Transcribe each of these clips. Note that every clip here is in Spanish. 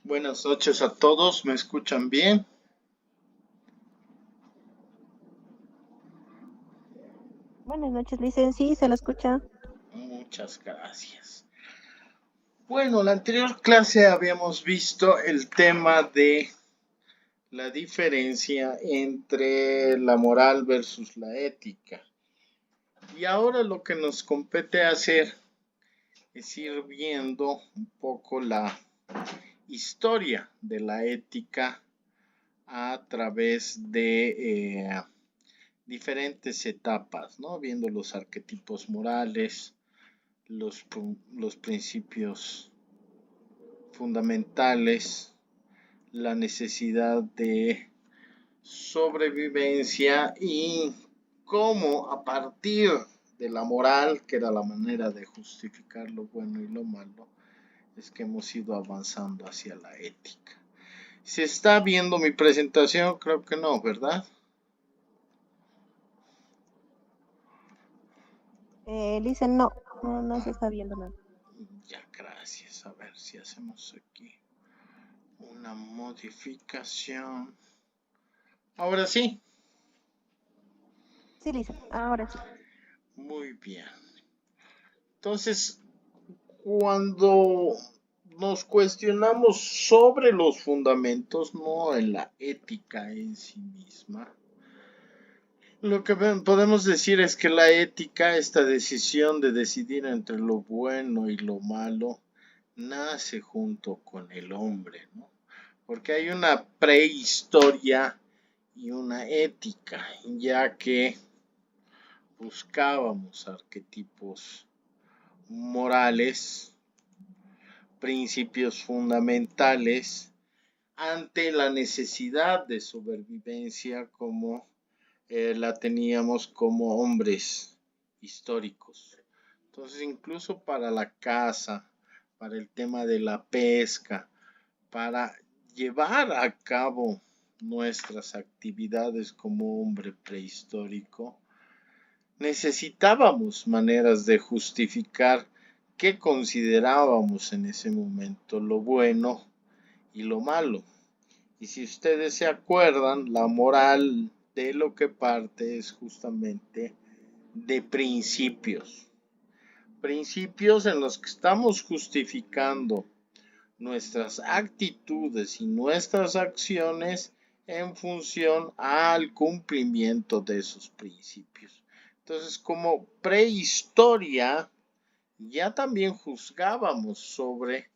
Buenas noches a todos, ¿me escuchan bien? Buenas noches, licen. Sí, se la escucha. Muchas gracias. Bueno, la anterior clase habíamos visto el tema de la diferencia entre la moral versus la ética. Y ahora lo que nos compete hacer es ir viendo un poco la historia de la ética a través de diferentes etapas, ¿no? Viendo los arquetipos morales, los principios fundamentales, la necesidad de sobrevivencia y cómo a partir de la moral, que era la manera de justificar lo bueno y lo malo, es que hemos ido avanzando hacia la ética. ¿Se está viendo mi presentación? Creo que no, ¿verdad? Licen, no, no se está viendo nada. Ya, gracias. A ver si hacemos aquí una modificación. Ahora sí. Sí, licen, ahora sí. Muy bien. Entonces, cuando nos cuestionamos sobre los fundamentos, no en la ética en sí misma, lo que podemos decir es que la ética, esta decisión de decidir entre lo bueno y lo malo, nace junto con el hombre, ¿no? Porque hay una prehistoria y una ética, ya que buscábamos arquetipos morales, principios fundamentales ante la necesidad de supervivencia como la teníamos como hombres históricos. Entonces, incluso para la caza, para el tema de la pesca, para llevar a cabo nuestras actividades como hombre prehistórico, necesitábamos maneras de justificar qué considerábamos en ese momento lo bueno y lo malo. Y si ustedes se acuerdan, la moral de lo que parte es justamente de principios. Principios en los que estamos justificando nuestras actitudes y nuestras acciones en función al cumplimiento de esos principios. Entonces, como prehistoria, ya también juzgábamos sobre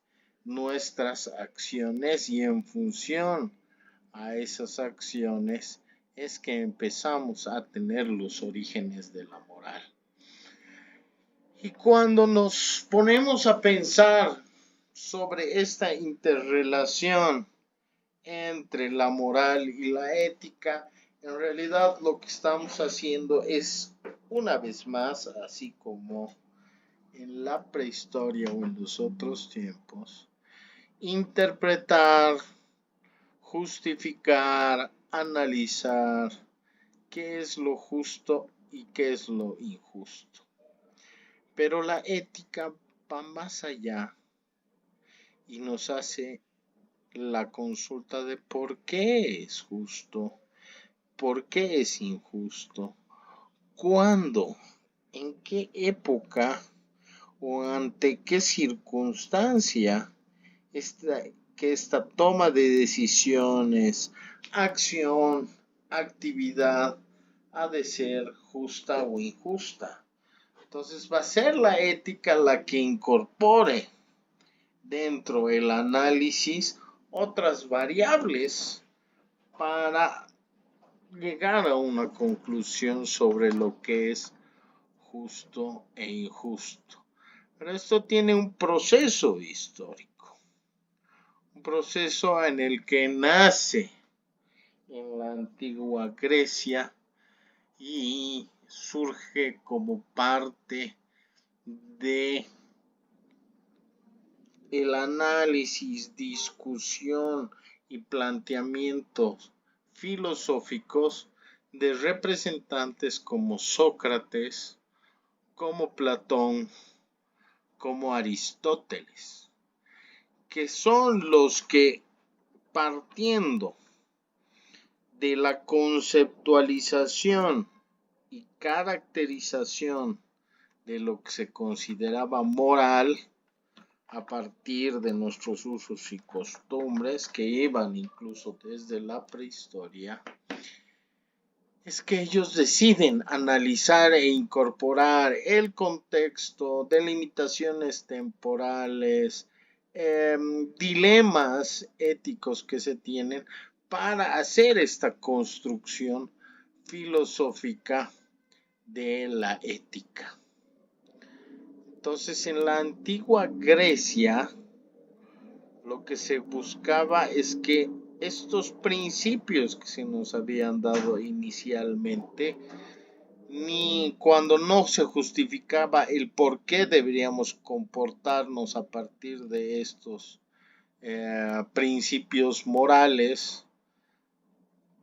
nuestras acciones y en función a esas acciones es que empezamos a tener los orígenes de la moral. Y cuando nos ponemos a pensar sobre esta interrelación entre la moral y la ética, en realidad lo que estamos haciendo es, una vez más, así como en la prehistoria o en los otros tiempos, interpretar, justificar, analizar qué es lo justo y qué es lo injusto. Pero la ética va más allá y nos hace la consulta de por qué es justo, por qué es injusto, cuándo, en qué época o ante qué circunstancia esta, que esta toma de decisiones, acción, actividad ha de ser justa o injusta. Entonces va a ser la ética la que incorpore dentro del análisis otras variables para llegar a una conclusión sobre lo que es justo e injusto. Pero esto tiene un proceso histórico, un proceso en el que nace en la antigua Grecia y surge como parte de el análisis, discusión y planteamientos filosóficos de representantes como Sócrates, como Platón, como Aristóteles, que son los que, partiendo de la conceptualización y caracterización de lo que se consideraba moral a partir de nuestros usos y costumbres que iban incluso desde la prehistoria, es que ellos deciden analizar e incorporar el contexto, delimitaciones temporales, dilemas éticos que se tienen para hacer esta construcción filosófica de la ética. Entonces, en la antigua Grecia, lo que se buscaba es que estos principios que se nos habían dado inicialmente, ni cuando no se justificaba el por qué deberíamos comportarnos a partir de estos principios morales,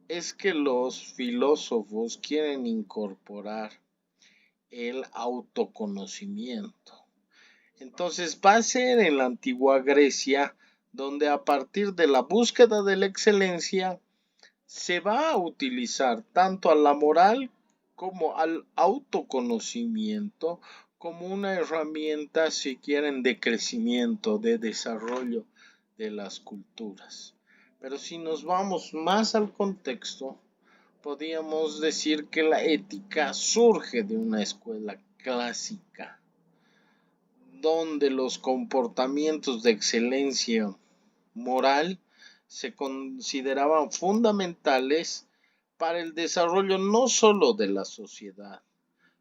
es que los filósofos quieren incorporar el autoconocimiento. Entonces va a ser en la antigua Grecia donde a partir de la búsqueda de la excelencia se va a utilizar tanto a la moral como al autoconocimiento como una herramienta, si quieren, de crecimiento, de desarrollo de las culturas. Pero si nos vamos más al contexto, podríamos decir que la ética surge de una escuela clásica, donde los comportamientos de excelencia moral se consideraban fundamentales para el desarrollo no solo de la sociedad,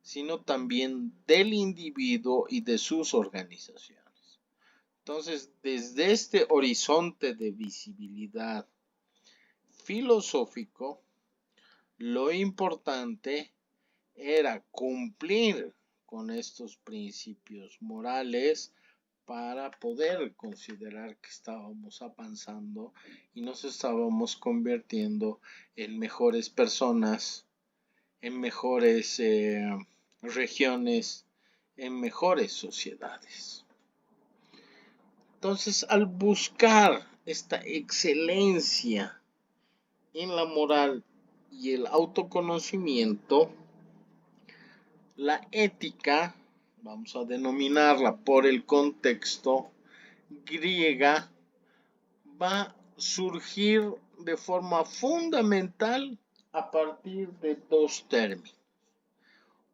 sino también del individuo y de sus organizaciones. Entonces, desde este horizonte de visibilidad filosófico, lo importante era cumplir con estos principios morales para poder considerar que estábamos avanzando y nos estábamos convirtiendo en mejores personas, en mejores regiones, en mejores sociedades. Entonces, al buscar esta excelencia en la moral y el autoconocimiento, la ética, vamos a denominarla por el contexto griega, va a surgir de forma fundamental a partir de dos términos.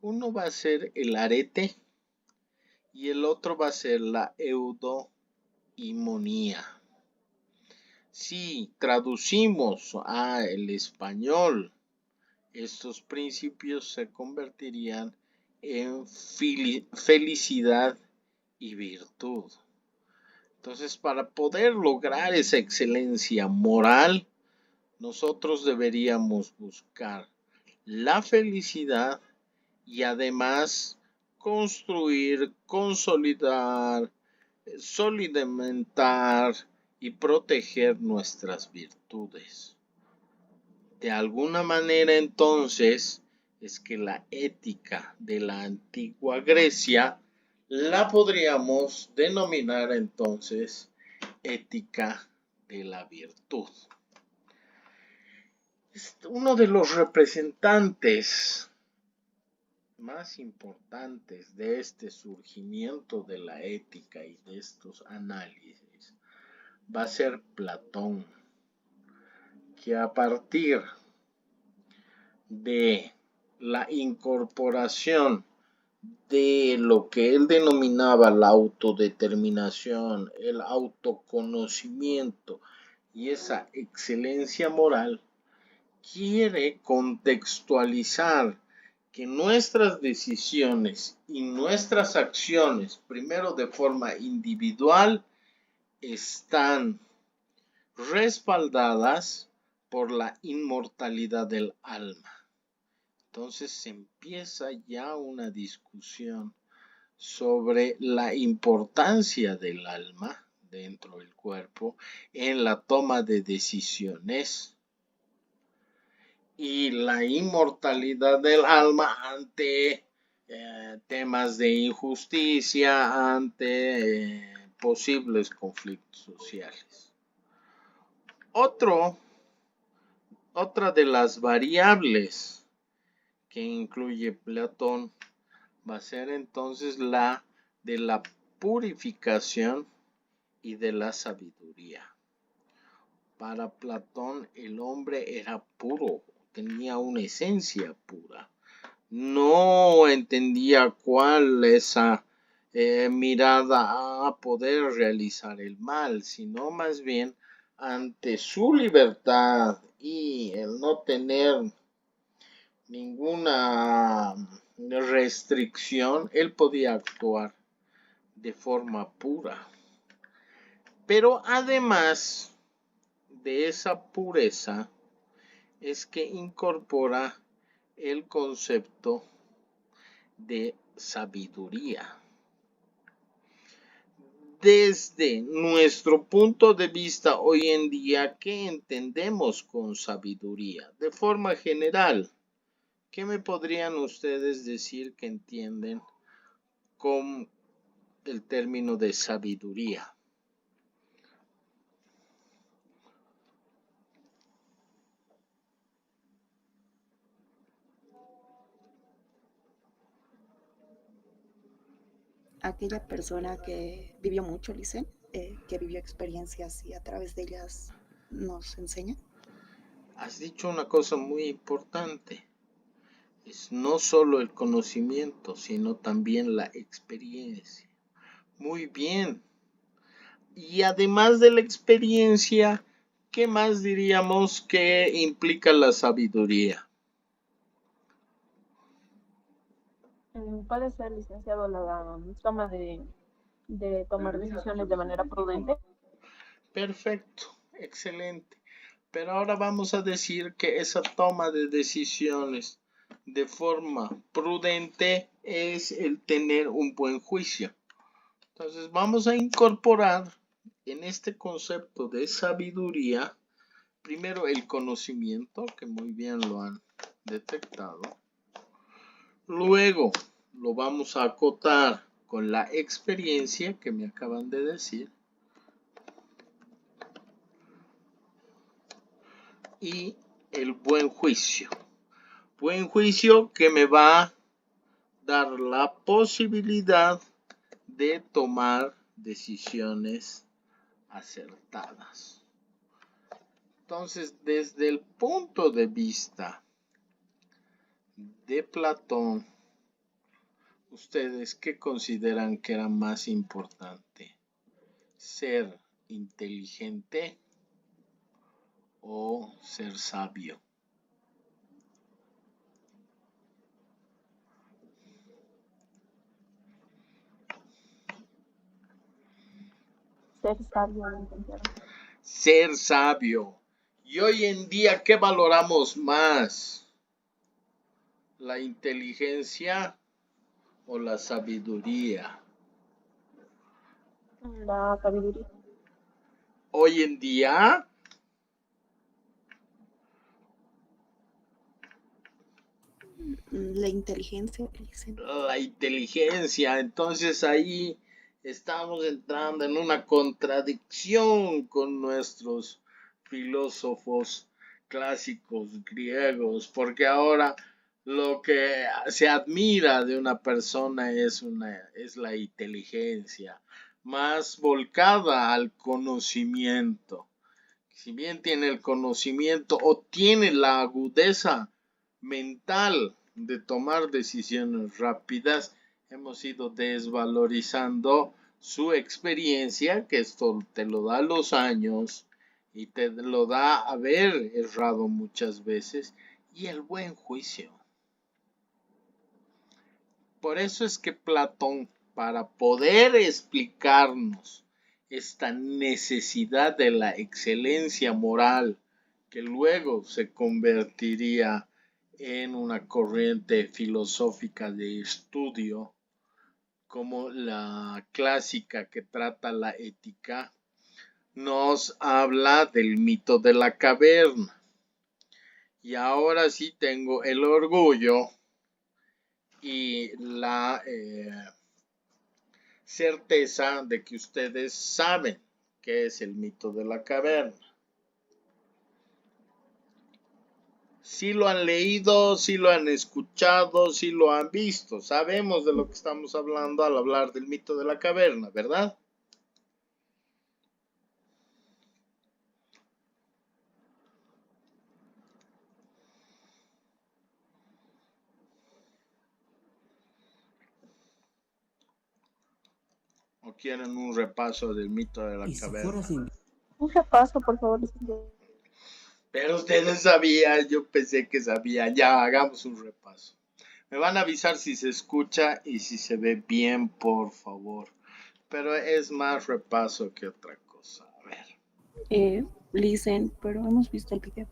Uno va a ser el arete y el otro va a ser la eudoimonía. Si traducimos al español, estos principios se convertirían en felicidad y virtud. Entonces, para poder lograr esa excelencia moral, nosotros deberíamos buscar la felicidad y además construir, consolidar, solidimentar y proteger nuestras virtudes. De alguna manera, entonces, es que la ética de la antigua Grecia la podríamos denominar entonces ética de la virtud. Uno de los representantes más importantes de este surgimiento de la ética y de estos análisis va a ser Platón, que a partir de la incorporación de lo que él denominaba la autodeterminación, el autoconocimiento y esa excelencia moral, quiere contextualizar que nuestras decisiones y nuestras acciones, primero de forma individual, están respaldadas por la inmortalidad del alma. Entonces se empieza ya una discusión sobre la importancia del alma dentro del cuerpo en la toma de decisiones y la inmortalidad del alma ante temas de injusticia, ante posibles conflictos sociales. Otra de las variables que incluye Platón va a ser entonces la de la purificación y de la sabiduría. Para Platón el hombre era puro, tenía una esencia pura. No entendía cuál esa mirada a poder realizar el mal, sino más bien ante su libertad y el no tener ninguna restricción, él podía actuar de forma pura. Pero además de esa pureza, es que incorpora el concepto de sabiduría. Desde nuestro punto de vista hoy en día, ¿qué entendemos con sabiduría? De forma general, ¿qué me podrían ustedes decir que entienden con el término de sabiduría? Aquella persona que vivió mucho, Licen, que vivió experiencias y a través de ellas nos enseña. Has dicho una cosa muy importante. Es no solo el conocimiento, sino también la experiencia. Muy bien. Y además de la experiencia, ¿qué más diríamos que implica la sabiduría? Puede ser, licenciado, la toma de tomar decisiones de manera prudente. Perfecto, excelente. Pero ahora vamos a decir que esa toma de decisiones de forma prudente es el tener un buen juicio. Entonces vamos a incorporar en este concepto de sabiduría, primero el conocimiento, que muy bien lo han detectado. Luego lo vamos a acotar con la experiencia que me acaban de decir. Y el buen juicio. Buen juicio que me va a dar la posibilidad de tomar decisiones acertadas. Entonces, desde el punto de vista de Platón, ¿ustedes qué consideran que era más importante? ¿Ser inteligente o ser sabio? Ser sabio, licenciado. Ser sabio. Y hoy en día, ¿qué valoramos más? ¿La inteligencia o la sabiduría? La sabiduría. Hoy en día, La inteligencia, Licen. la inteligencia. Entonces ahí estamos entrando en una contradicción con nuestros filósofos clásicos griegos, porque ahora lo que se admira de una persona es la inteligencia, más volcada al conocimiento. Si bien tiene el conocimiento o tiene la agudeza mental de tomar decisiones rápidas, hemos ido desvalorizando su experiencia, que esto te lo da los años y te lo da haber errado muchas veces, y el buen juicio. Por eso es que Platón, para poder explicarnos esta necesidad de la excelencia moral, que luego se convertiría en una corriente filosófica de estudio, como la clásica que trata la ética, nos habla del mito de la caverna. Y ahora sí tengo el orgullo y la certeza de que ustedes saben qué es el mito de la caverna. Si lo han leído, si lo han escuchado, si lo han visto. Sabemos de lo que estamos hablando al hablar del mito de la caverna, ¿verdad? ¿O quieren un repaso del mito de la caverna? Un repaso, por favor. Pero ustedes sabían, yo pensé que sabían. Ya, hagamos un repaso. Me van a avisar si se escucha y si se ve bien, por favor. Pero es más repaso que otra cosa. A ver. Listen, pero hemos visto el video.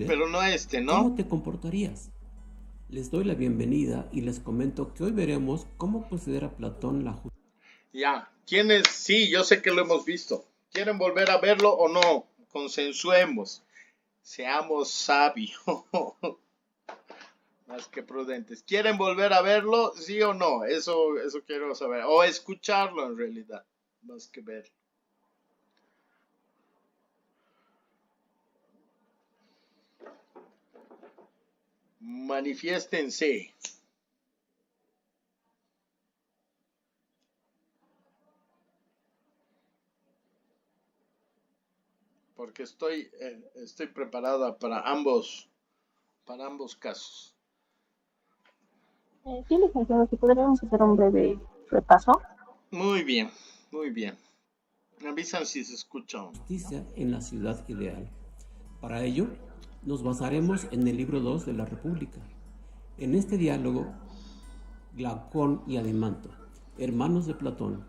Pero no ¿no? ¿Cómo te comportarías? Les doy la bienvenida y les comento que hoy veremos cómo considera Platón la justicia. Ya, ¿quiénes? Sí, yo sé que lo hemos visto. ¿Quieren volver a verlo o no? Consensuemos. Seamos sabios. Más que prudentes. ¿Quieren volver a verlo? ¿Sí o no? Eso quiero saber. O escucharlo en realidad. Más que verlo. Manifiéstense. Porque estoy preparada para ambos casos. Sí, licenciado, si podríamos hacer un breve repaso. Muy bien, muy bien. Me avisan si se escucha. Justicia en la ciudad ideal. Para ello, nos basaremos en el libro 2 de la República. En este diálogo, Glaucón y Adimanto, hermanos de Platón,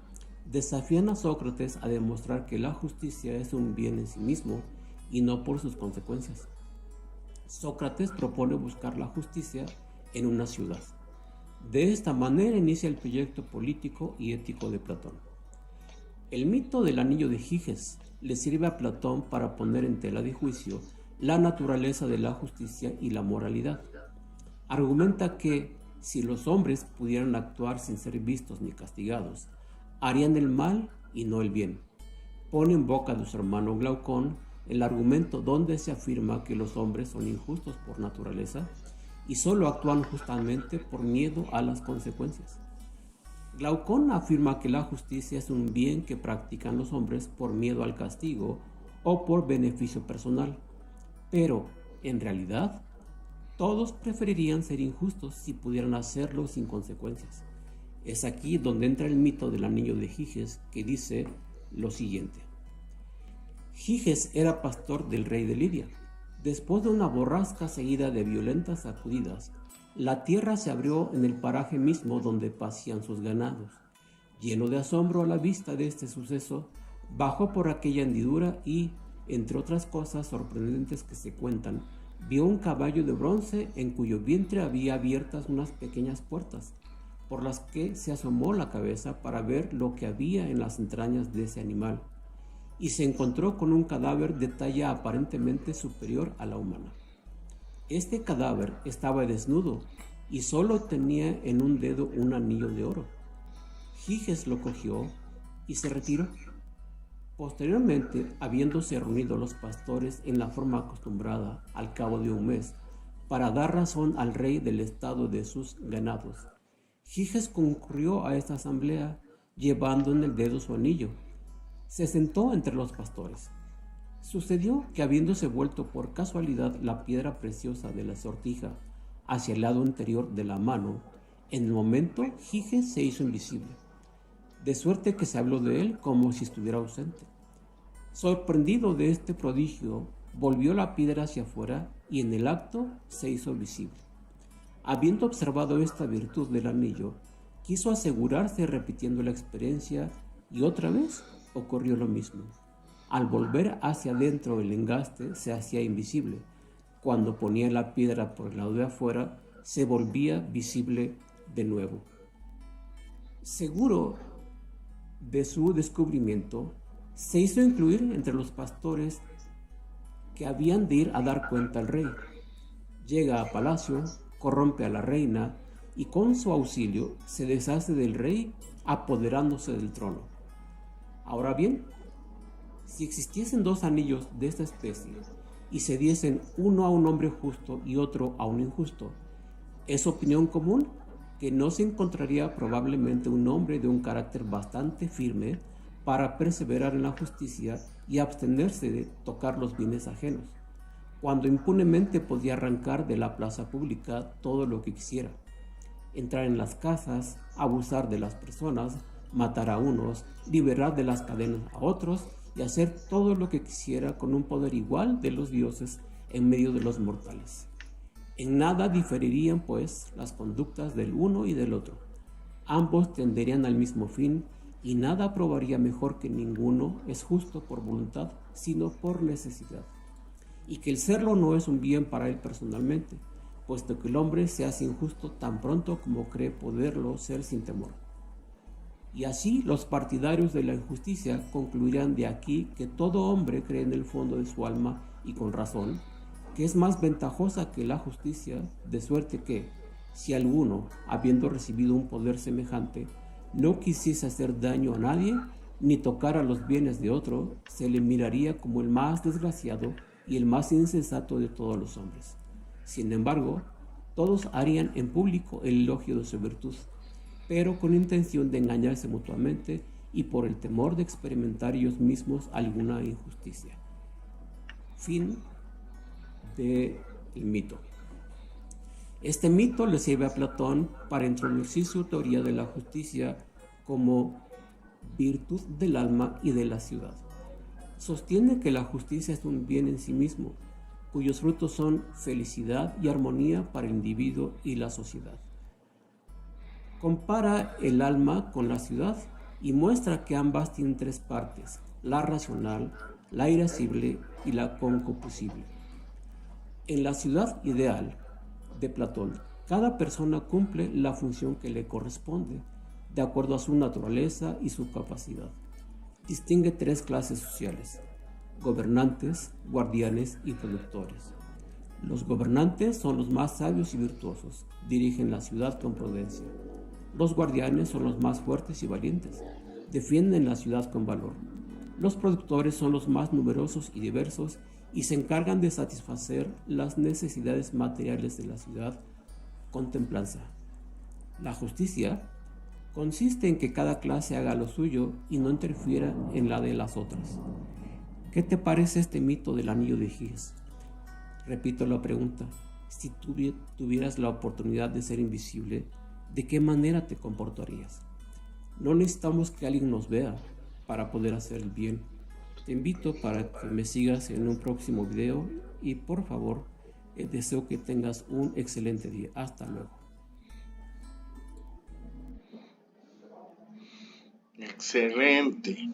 desafían a Sócrates a demostrar que la justicia es un bien en sí mismo y no por sus consecuencias. Sócrates propone buscar la justicia en una ciudad. De esta manera inicia el proyecto político y ético de Platón. El mito del anillo de Giges le sirve a Platón para poner en tela de juicio la naturaleza de la justicia y la moralidad. Argumenta que, si los hombres pudieran actuar sin ser vistos ni castigados, harían el mal y no el bien. Pone en boca de su hermano Glaucón el argumento donde se afirma que los hombres son injustos por naturaleza y solo actúan justamente por miedo a las consecuencias. Glaucón afirma que la justicia es un bien que practican los hombres por miedo al castigo o por beneficio personal, pero, en realidad, todos preferirían ser injustos si pudieran hacerlo sin consecuencias. Es aquí donde entra el mito del anillo de Giges, que dice lo siguiente. Giges era pastor del rey de Lidia. Después de una borrasca seguida de violentas sacudidas, la tierra se abrió en el paraje mismo donde pasían sus ganados. Lleno de asombro a la vista de este suceso, bajó por aquella hendidura y, entre otras cosas sorprendentes que se cuentan, vio un caballo de bronce en cuyo vientre había abiertas unas pequeñas puertas, por las que se asomó la cabeza para ver lo que había en las entrañas de ese animal, y se encontró con un cadáver de talla aparentemente superior a la humana. Este cadáver estaba desnudo y solo tenía en un dedo un anillo de oro. Giges lo cogió y se retiró. Posteriormente, habiéndose reunido los pastores en la forma acostumbrada al cabo de un mes, para dar razón al rey del estado de sus ganados, Giges concurrió a esta asamblea llevando en el dedo su anillo. Se sentó entre los pastores. Sucedió que, habiéndose vuelto por casualidad la piedra preciosa de la sortija hacia el lado anterior de la mano, en el momento Giges se hizo invisible, de suerte que se habló de él como si estuviera ausente. Sorprendido de este prodigio, volvió la piedra hacia afuera y en el acto se hizo visible. Habiendo observado esta virtud del anillo, quiso asegurarse repitiendo la experiencia y otra vez ocurrió lo mismo. Al volver hacia adentro el engaste se hacía invisible. Cuando ponía la piedra por el lado de afuera, se volvía visible de nuevo. Seguro de su descubrimiento, se hizo incluir entre los pastores que habían de ir a dar cuenta al rey. Llega a palacio, corrompe a la reina y con su auxilio se deshace del rey apoderándose del trono. Ahora bien, si existiesen dos anillos de esta especie y se diesen uno a un hombre justo y otro a un injusto, es opinión común que no se encontraría probablemente un hombre de un carácter bastante firme para perseverar en la justicia y abstenerse de tocar los bienes ajenos, cuando impunemente podía arrancar de la plaza pública todo lo que quisiera, entrar en las casas, abusar de las personas, matar a unos, liberar de las cadenas a otros y hacer todo lo que quisiera con un poder igual de los dioses en medio de los mortales. En nada diferirían, pues, las conductas del uno y del otro. Ambos tenderían al mismo fin y nada probaría mejor que ninguno es justo por voluntad, sino por necesidad. Y que el serlo no es un bien para él personalmente, puesto que el hombre se hace injusto tan pronto como cree poderlo ser sin temor. Y así los partidarios de la injusticia concluirán de aquí que todo hombre cree en el fondo de su alma, y con razón, que es más ventajosa que la justicia, de suerte que, si alguno, habiendo recibido un poder semejante, no quisiese hacer daño a nadie, ni tocar a los bienes de otro, se le miraría como el más desgraciado y el más insensato de todos los hombres. Sin embargo, todos harían en público el elogio de su virtud, pero con intención de engañarse mutuamente y por el temor de experimentar ellos mismos alguna injusticia. Fin del mito. Este mito le sirve a Platón para introducir su teoría de la justicia como virtud del alma y de la ciudad. Sostiene que la justicia es un bien en sí mismo, cuyos frutos son felicidad y armonía para el individuo y la sociedad. Compara el alma con la ciudad y muestra que ambas tienen tres partes: la racional, la irascible y la concupiscible. En la ciudad ideal de Platón, cada persona cumple la función que le corresponde, de acuerdo a su naturaleza y su capacidad. Distingue tres clases sociales: gobernantes, guardianes y productores. Los gobernantes son los más sabios y virtuosos, dirigen la ciudad con prudencia. Los guardianes son los más fuertes y valientes, defienden la ciudad con valor. Los productores son los más numerosos y diversos y se encargan de satisfacer las necesidades materiales de la ciudad con templanza. La justicia consiste en que cada clase haga lo suyo y no interfiera en la de las otras. ¿Qué te parece este mito del anillo de Giges? Repito la pregunta: si tuvieras la oportunidad de ser invisible, ¿de qué manera te comportarías? No necesitamos que alguien nos vea para poder hacer el bien. Te invito para que me sigas en un próximo video y por favor, deseo que tengas un excelente día. Hasta luego. Excelente.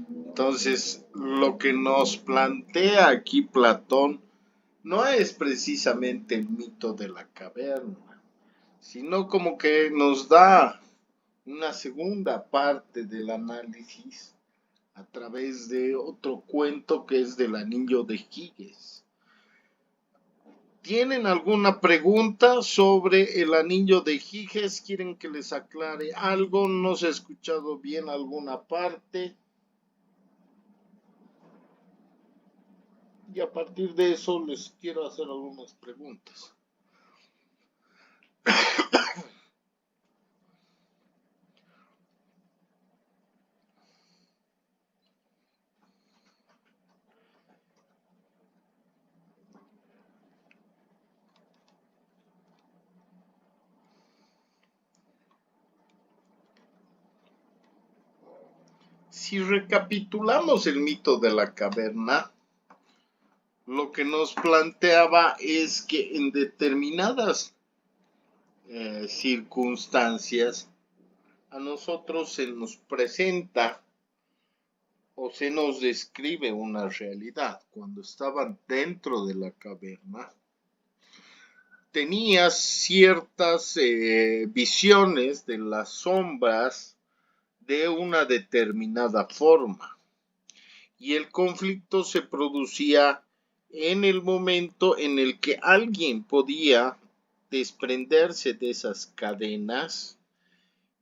Entonces, lo que nos plantea aquí Platón no es precisamente el mito de la caverna, sino como que nos da una segunda parte del análisis a través de otro cuento que es del anillo de Giges. ¿Tienen alguna pregunta sobre el anillo de Giges? ¿Quieren que les aclare algo? ¿No se ha escuchado bien alguna parte? Y a partir de eso les quiero hacer algunas preguntas. Si recapitulamos el mito de la caverna, lo que nos planteaba es que en determinadas circunstancias a nosotros se nos presenta o se nos describe una realidad. Cuando estaban dentro de la caverna, tenías ciertas visiones de las sombras de una determinada forma, y el conflicto se producía en el momento en el que alguien podía desprenderse de esas cadenas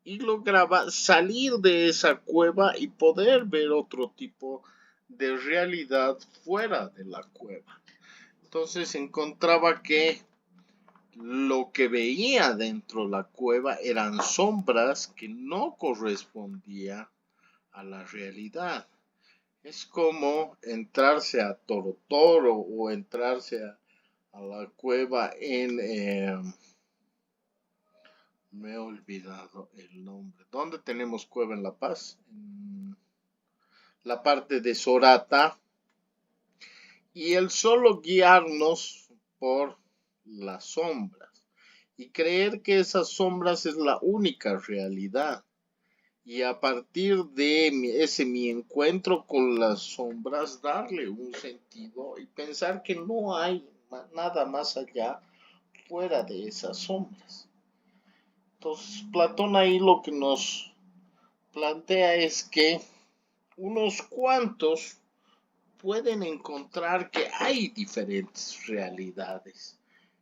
y lograba salir de esa cueva y poder ver otro tipo de realidad fuera de la cueva. Entonces encontraba que lo que veía dentro de la cueva eran sombras que no correspondían a la realidad. Es como entrarse a Toro Toro o entrarse a la cueva me he olvidado el nombre. ¿Dónde tenemos cueva en La Paz? En la parte de Sorata. Y el solo guiarnos por las sombras y creer que esas sombras es la única realidad. Y a partir de ese mi encuentro con las sombras, darle un sentido y pensar que no hay nada más allá fuera de esas sombras. Entonces, Platón ahí lo que nos plantea es que unos cuantos pueden encontrar que hay diferentes realidades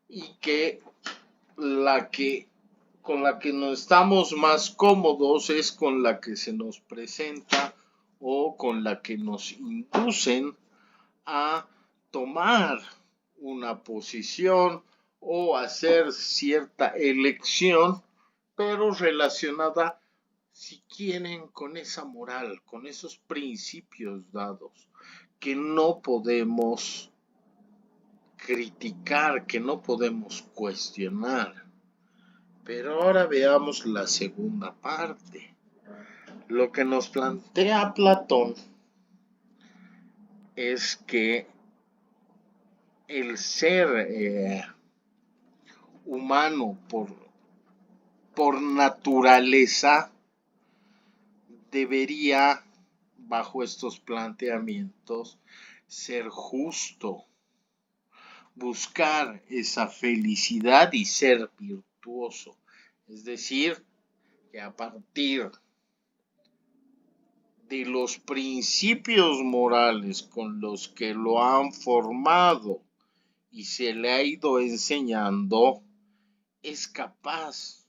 y que con la que no estamos más cómodos es con la que se nos presenta o con la que nos inducen a tomar una posición o hacer cierta elección, pero relacionada, si quieren, con esa moral, con esos principios dados que no podemos criticar, que no podemos cuestionar. Pero ahora veamos la segunda parte. Lo que nos plantea Platón es que el ser humano por naturaleza debería, bajo estos planteamientos, ser justo, buscar esa felicidad y ser virtuoso. Es decir, que a partir de los principios morales con los que lo han formado y se le ha ido enseñando, es capaz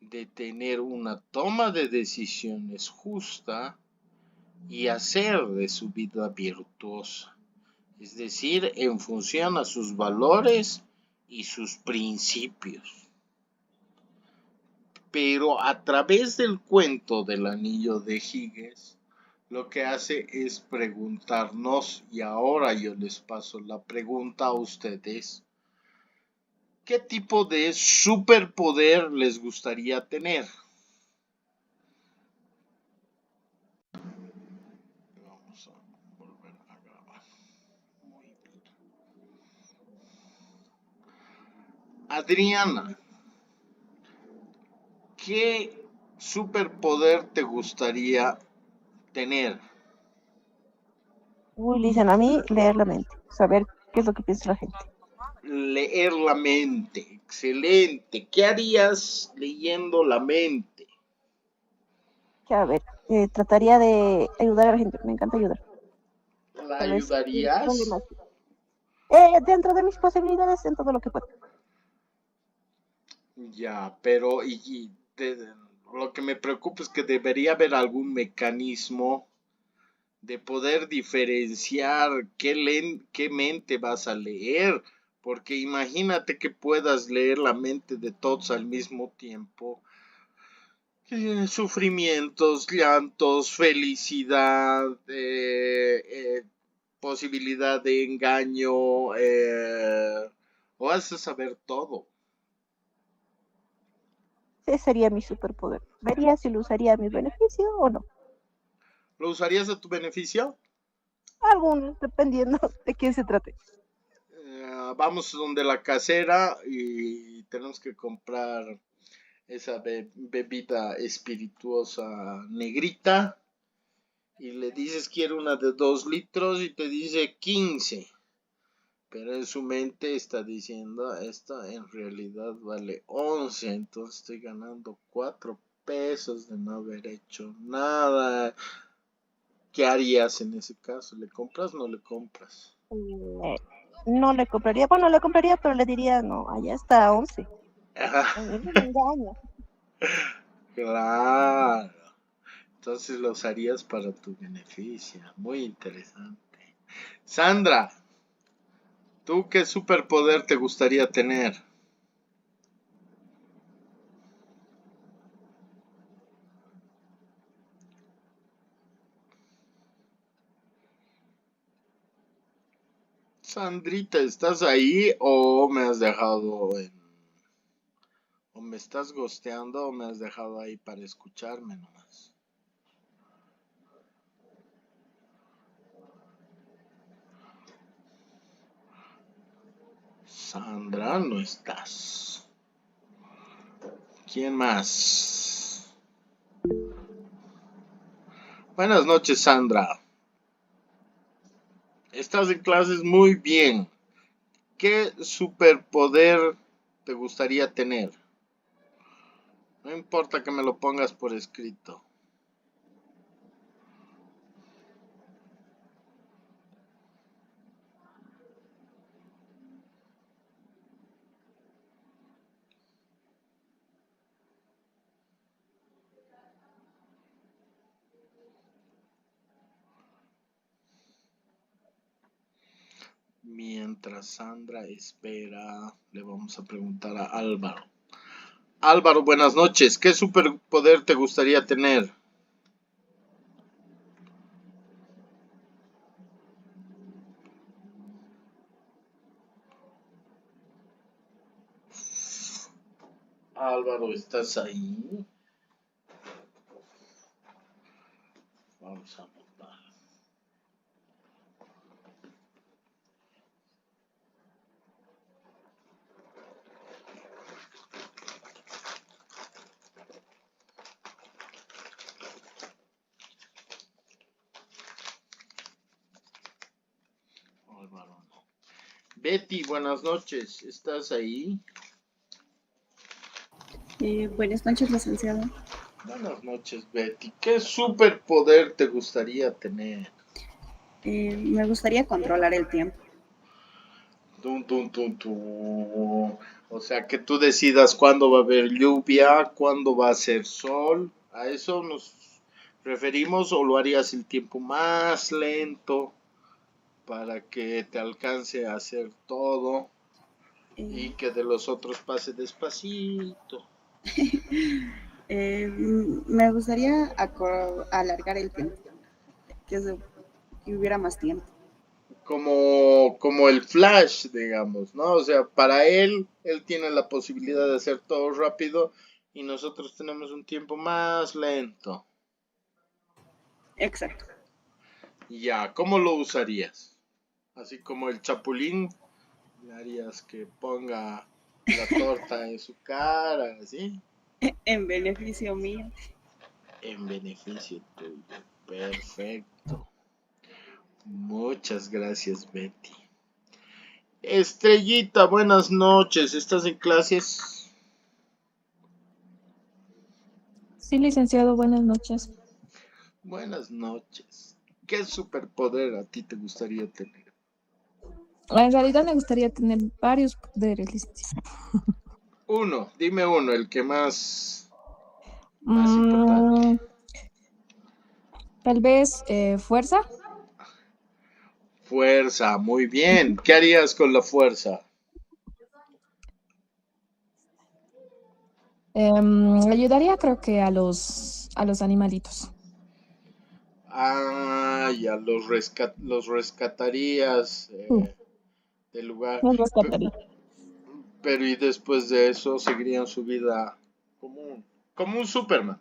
de tener una toma de decisiones justa y hacer de su vida virtuosa. Es decir, en función a sus valores y sus principios. Pero a través del cuento del anillo de Giges, lo que hace es preguntarnos, y ahora yo les paso la pregunta a ustedes, ¿qué tipo de superpoder les gustaría tener? Vamos a volver a grabar. Muy bien. Adriana, ¿qué superpoder te gustaría tener? Uy, Lizan, a mí leer la mente, saber qué es lo que piensa la gente. Leer la mente, excelente. ¿Qué harías leyendo la mente? Que, a ver, trataría de ayudar a la gente, me encanta ayudar. ¿La Tal vez ayudarías? dentro de mis posibilidades, en todo lo que pueda. Ya, pero lo que me preocupa es que debería haber algún mecanismo de poder diferenciar qué mente vas a leer, porque imagínate que puedas leer la mente de todos al mismo tiempo. Sufrimientos, llantos, felicidad, posibilidad de engaño, o vas a saber todo. Ese sería mi superpoder. Vería si lo usaría a mi beneficio o no. ¿Lo usarías a tu beneficio? Algunos, dependiendo de quién se trate. Vamos donde la casera y tenemos que comprar esa bebida espirituosa negrita y le dices quiero una de 2 litros y te dice 15, pero en su mente está diciendo esta en realidad vale 11, entonces estoy ganando 4 pesos de no haber hecho nada. ¿Qué harías en ese caso? ¿Le compras o no le compras? No le compraría, bueno, le compraría, pero le diría, no, allá está 11. A mí no me engaña. Claro. Entonces lo usarías para tu beneficio. Muy interesante. Sandra, ¿tú qué superpoder te gustaría tener? Sandrita, ¿estás ahí o me has dejado en... o me estás gosteando o me has dejado ahí para escucharme nomás? Sandra, no estás. ¿Quién más? Buenas noches, Sandra. Estás en clases muy bien. ¿Qué superpoder te gustaría tener? No importa que me lo pongas por escrito. Mientras Sandra espera, le vamos a preguntar a Álvaro. Álvaro, buenas noches. ¿Qué superpoder te gustaría tener? Álvaro, ¿estás ahí? Vamos a anotar. Álvaro, no. Betty, buenas noches. ¿Estás ahí? Buenas noches, licenciado. Buenas noches, Betty. ¿Qué superpoder te gustaría tener? Me gustaría controlar el tiempo. Tum, tum, tum, tum. O sea, que tú decidas cuándo va a haber lluvia, cuándo va a ser sol. ¿A eso nos referimos o lo harías el tiempo más lento para que te alcance a hacer todo y Eh, que de los otros pase despacito? Me gustaría alargar el tiempo, que hubiera más tiempo. Como el Flash, digamos, ¿no? O sea, para él tiene la posibilidad de hacer todo rápido y nosotros tenemos un tiempo más lento. Exacto. Ya, ¿cómo lo usarías? Así como el Chapulín, le harías que ponga la torta en su cara, ¿sí? En beneficio mío. En beneficio tuyo. Perfecto. Muchas gracias, Betty. Estrellita, buenas noches. ¿Estás en clases? Sí, licenciado, buenas noches. Buenas noches. ¿Qué superpoder a ti te gustaría tener? En realidad me gustaría tener varios poderes, licenciado. Dime uno, el que más importante. Mm, Tal vez fuerza. Fuerza, muy bien. ¿Qué harías con la fuerza? Ayudaría creo que a los animalitos. Ah, ya los rescatarías Mm, del lugar. Los Pe- rescataría. Pero y después de eso seguirían su vida como un Superman.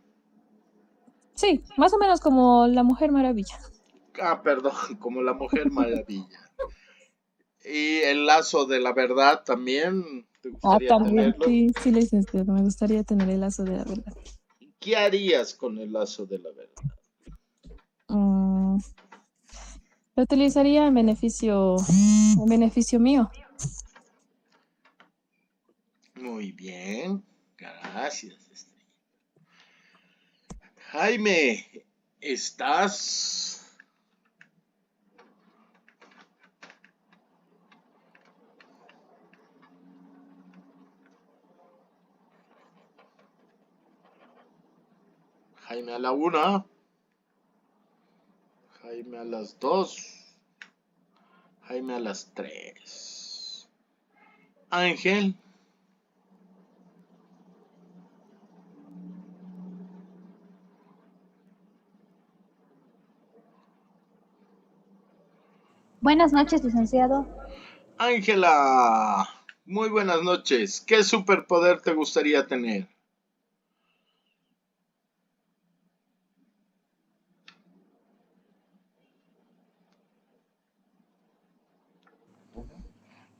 Sí, más o menos como la Mujer Maravilla. Ah, perdón, como la Mujer Maravilla. Y el lazo de la verdad también, ¿te gustaría También, tenerlo? sí, sí, licenciado, me gustaría tener el lazo de la verdad. ¿Qué harías con el lazo de la verdad? Mm, Lo utilizaría en beneficio mío. Muy bien, gracias, Estrella. Jaime, ¿estás? Jaime a la 1. Jaime a las 2. Jaime a las 3. Ángel. Buenas noches, licenciado. Ángela. Muy buenas noches. ¿Qué superpoder te gustaría tener?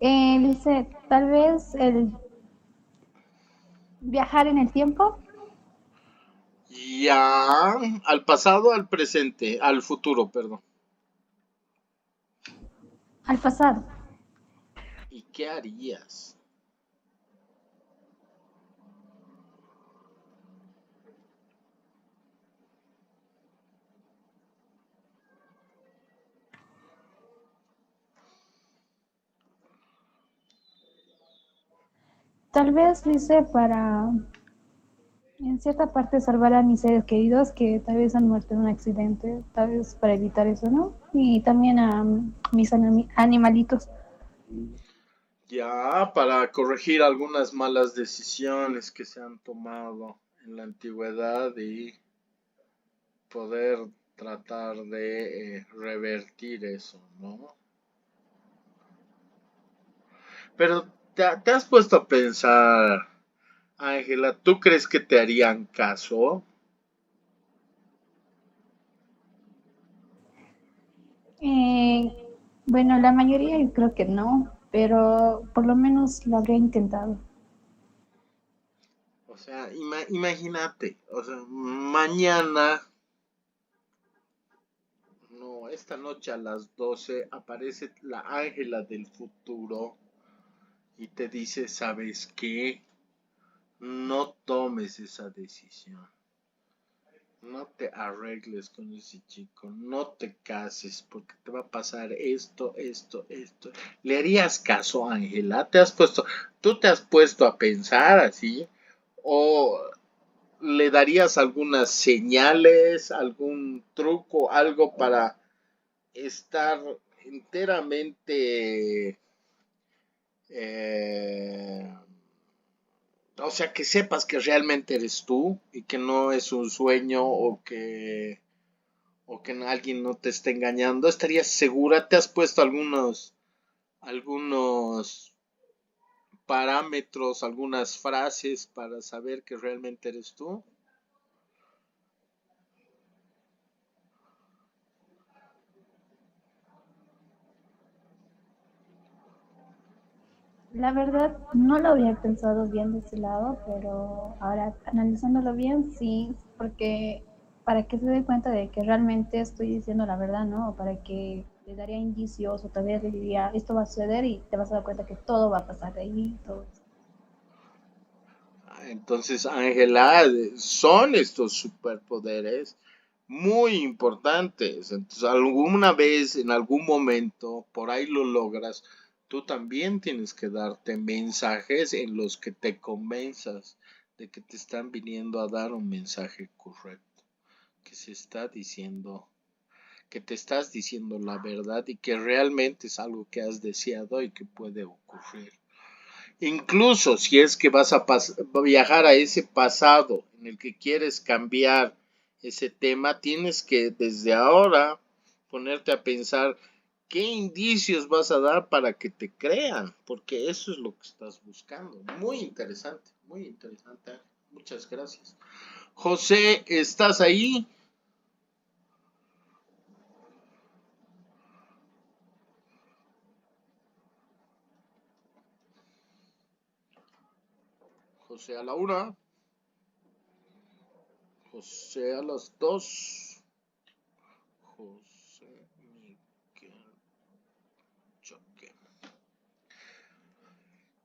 Lice, tal vez el viajar en el tiempo. Ya. Al pasado, al presente, al futuro, perdón. Al pasado. ¿Y qué harías? Tal vez, Lice, para en cierta parte salvar a mis seres queridos que tal vez han muerto en un accidente, tal vez para evitar eso, ¿no? Y también a mis animalitos. Ya, para corregir algunas malas decisiones que se han tomado en la antigüedad y poder tratar de revertir eso, ¿no? Pero te has puesto a pensar, Ángela, ¿tú crees que te harían caso? Eh, bueno, la mayoría yo creo que no, pero por lo menos lo habría intentado. O sea, imagínate, o sea, mañana, no, esta noche a las 12 aparece la Ángela del futuro y te dice, ¿sabes qué? No tomes esa decisión. No te arregles con ese chico, no te cases porque te va a pasar esto, esto, esto. ¿Le harías caso, Ángela? ¿Tú te has puesto a pensar así? ¿O le darías algunas señales, algún truco, algo para estar enteramente, eh, o sea, que sepas que realmente eres tú y que no es un sueño o que alguien no te esté engañando? ¿Estarías segura? ¿Te has puesto algunos parámetros, algunas frases para saber que realmente eres tú? La verdad, no lo había pensado bien de ese lado, pero ahora analizándolo bien, sí, porque para que se dé cuenta de que realmente estoy diciendo la verdad, ¿no? O para que le daría indicios o tal vez le diría, esto va a suceder y te vas a dar cuenta que todo va a pasar de ahí, todo eso. Entonces, Ángela, son estos superpoderes muy importantes. Entonces, alguna vez, en algún momento, por ahí lo logras, tú también tienes que darte mensajes en los que te convenzas de que te están viniendo a dar un mensaje correcto, que se está diciendo, que te estás diciendo la verdad y que realmente es algo que has deseado y que puede ocurrir. Incluso si es que vas a viajar a ese pasado en el que quieres cambiar ese tema, tienes que desde ahora ponerte a pensar qué indicios vas a dar para que te crean, porque eso es lo que estás buscando. Muy interesante, muy interesante. Muchas gracias. José, ¿estás ahí? José a la 1, José a las 2, José Miguel Choque.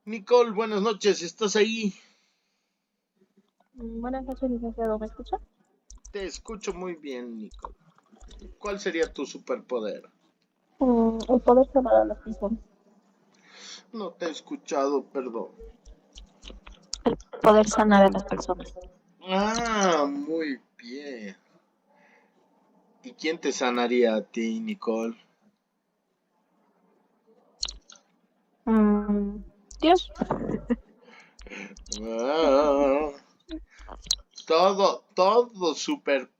Nicole, buenas noches, ¿estás ahí? Buenas noches, licenciado. ¿Me escucha? Te escucho muy bien, Nicole. ¿Cuál sería tu superpoder? El poder salvar a las personas. No te he escuchado, perdón. Poder sanar a las personas. Ah, muy bien. ¿Y quién te sanaría a ti, Nicole? Dios. Ah, todo super,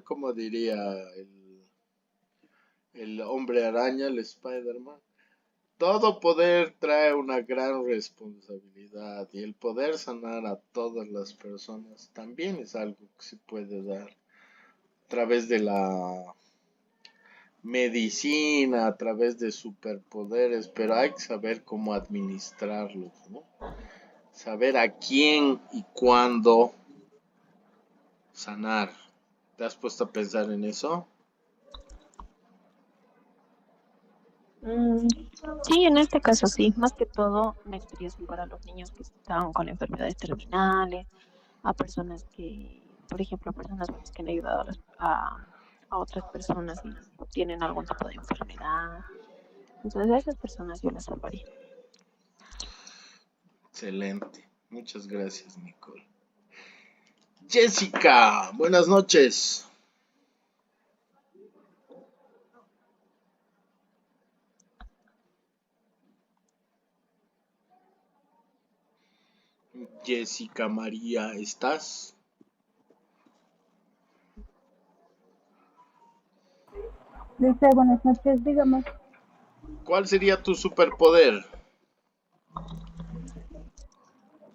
como diría el hombre araña, el Spider-Man. Todo poder trae una gran responsabilidad y el poder sanar a todas las personas también es algo que se puede dar a través de la medicina, a través de superpoderes, pero hay que saber cómo administrarlos, ¿no? Saber a quién y cuándo sanar. ¿Te has puesto a pensar en eso? Mm, sí, en este caso sí, más que todo una experiencia para los niños que están con enfermedades terminales, a personas que, por ejemplo, a personas que han ayudado a otras personas y tienen algún tipo de enfermedad. Entonces a esas personas yo las salvaría. Excelente. Muchas gracias, Nicole. Jessica, buenas noches. Jessica María, ¿estás? Dice, buenas noches, dígame. ¿Cuál sería tu superpoder?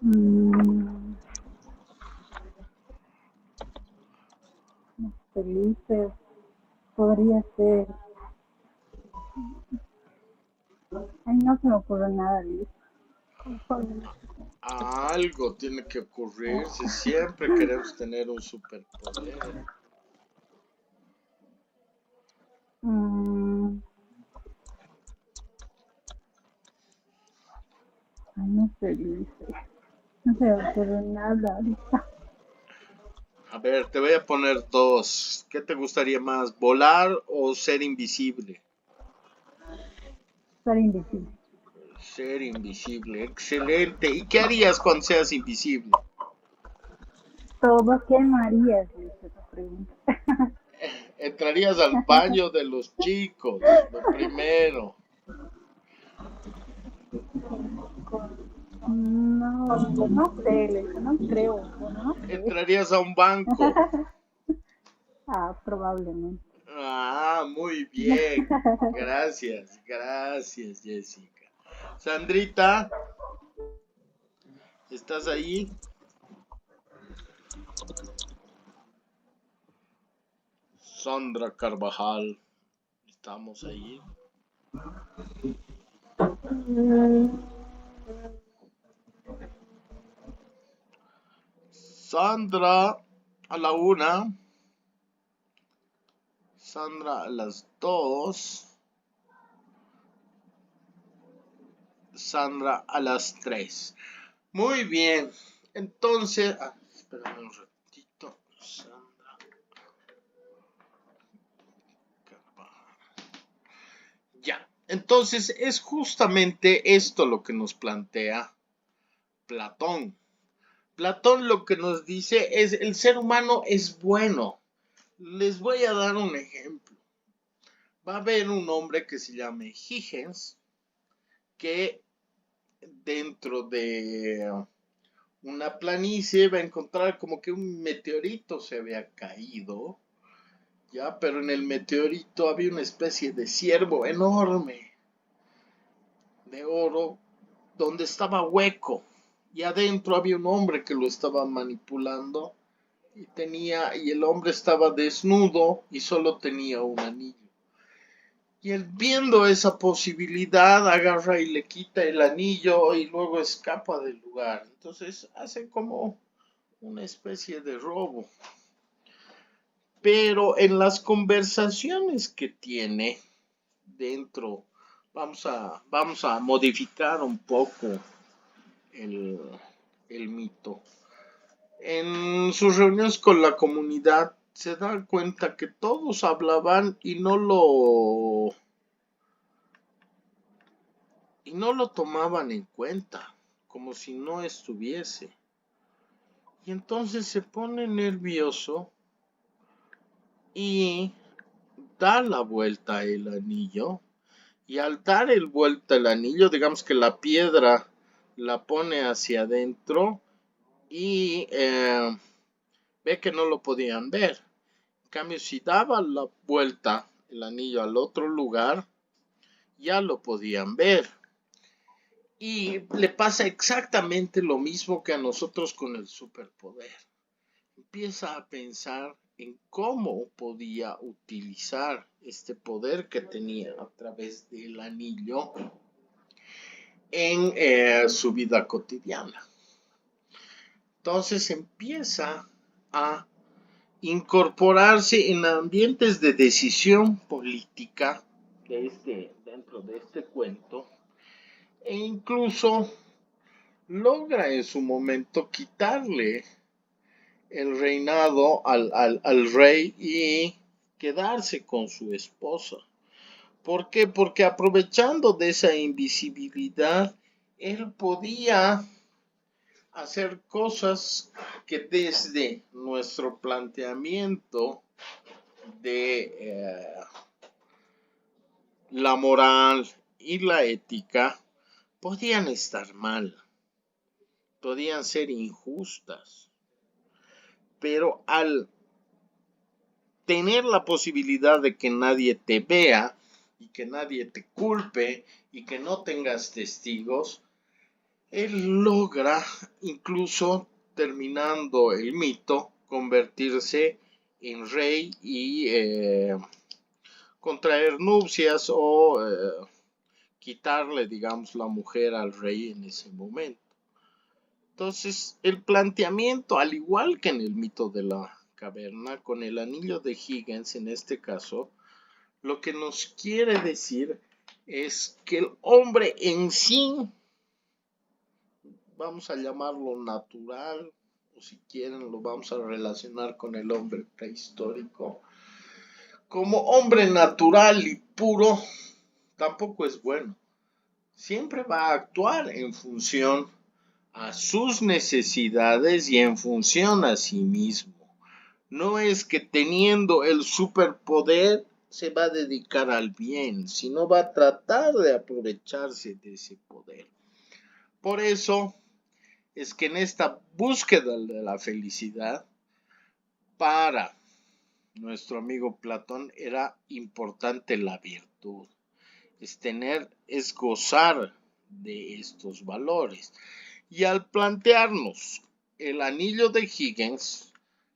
Mm, felices, podría ser. Ay, no se me ocurre nada, Liz. Algo tiene que ocurrir si siempre queremos tener un superpoder. Mm, ay, no sé, Liz. No se me ocurre nada ahorita. A ver, te voy a poner dos. ¿Qué te gustaría más, volar o ser invisible? Ser invisible. Ser invisible, excelente. ¿Y qué harías cuando seas invisible? Todo, ¿qué no harías? Liz, esa pregunta. Entrarías al baño de los chicos, lo primero. No, pues no sé, Liz, no creo, no sé. Entrarías a un banco. Ah, probablemente. Ah, muy bien. Gracias, gracias, Jessica. Sandrita, ¿estás ahí? Sandra Carvajal, ¿estamos ahí? Sandra a la una, Sandra a las dos, Sandra a las tres. Muy bien. Entonces, espérame un ratito. Sandra Carvajal. Ya. Entonces es justamente esto lo que nos plantea Platón. Platón lo que nos dice es el ser humano es bueno. Les voy a dar un ejemplo. Va a haber un hombre que se llame Huygens que dentro de una planicie va a encontrar como que un meteorito se había caído, ya, pero en el meteorito había una especie de ciervo enorme de oro donde estaba hueco y adentro había un hombre que lo estaba manipulando y el hombre estaba desnudo y solo tenía un anillo. Y él viendo esa posibilidad agarra y le quita el anillo y luego escapa del lugar. Entonces hace como una especie de robo. Pero en las conversaciones que tiene dentro, vamos a modificar un poco el, el mito. En sus reuniones con la comunidad se da cuenta que todos hablaban y no lo tomaban en cuenta, como si no estuviese. Y entonces se pone nervioso y da la vuelta el anillo. Y al dar vuelta el anillo, digamos que la piedra la pone hacia adentro y ve que no lo podían ver. En cambio, si daba la vuelta el anillo al otro lugar, ya lo podían ver. Y le pasa exactamente lo mismo que a nosotros con el superpoder. Empieza a pensar en cómo podía utilizar este poder que tenía a través del anillo en su vida cotidiana. Entonces empieza a incorporarse en ambientes de decisión política dentro de este cuento, e incluso logra en su momento quitarle el reinado al rey y quedarse con su esposa. ¿Por qué? Porque aprovechando de esa invisibilidad, él podía hacer cosas que desde nuestro planteamiento de la moral y la ética podían estar mal, podían ser injustas, pero al tener la posibilidad de que nadie te vea y que nadie te culpe y que no tengas testigos, él logra, incluso terminando el mito, convertirse en rey y contraer nupcias o quitarle, digamos, la mujer al rey en ese momento. Entonces, el planteamiento, al igual que en el mito de la caverna, con el anillo de Higgins en este caso, lo que nos quiere decir es que el hombre en sí, vamos a llamarlo natural, o si quieren lo vamos a relacionar con el hombre prehistórico, como hombre natural y puro, tampoco es bueno. Siempre va a actuar en función a sus necesidades y en función a sí mismo. No es que teniendo el superpoder se va a dedicar al bien, sino va a tratar de aprovecharse de ese poder. Por eso es que en esta búsqueda de la felicidad, para nuestro amigo Platón era importante la virtud. Es gozar de estos valores. Y al plantearnos el anillo de Higgins,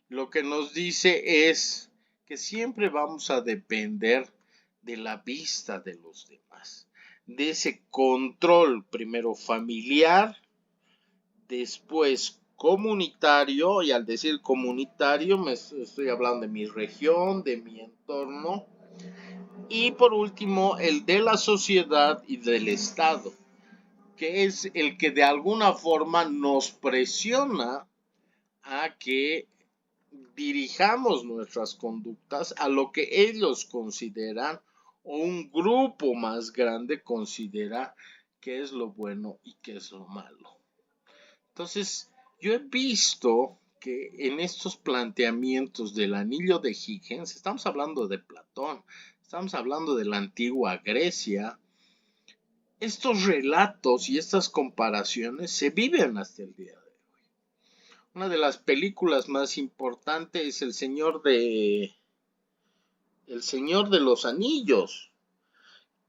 lo que nos dice es que siempre vamos a depender de la vista de los demás, de ese control primero familiar, después comunitario, y al decir comunitario me estoy hablando de mi región, de mi entorno, y por último el de la sociedad y del Estado, que es el que de alguna forma nos presiona a que dirijamos nuestras conductas a lo que ellos consideran o un grupo más grande considera que es lo bueno y que es lo malo. Entonces, yo he visto que en estos planteamientos del anillo de Higgins, estamos hablando de Platón, estamos hablando de la antigua Grecia, estos relatos y estas comparaciones se viven hasta el día de hoy. Una de las películas más importantes es El Señor de los Anillos,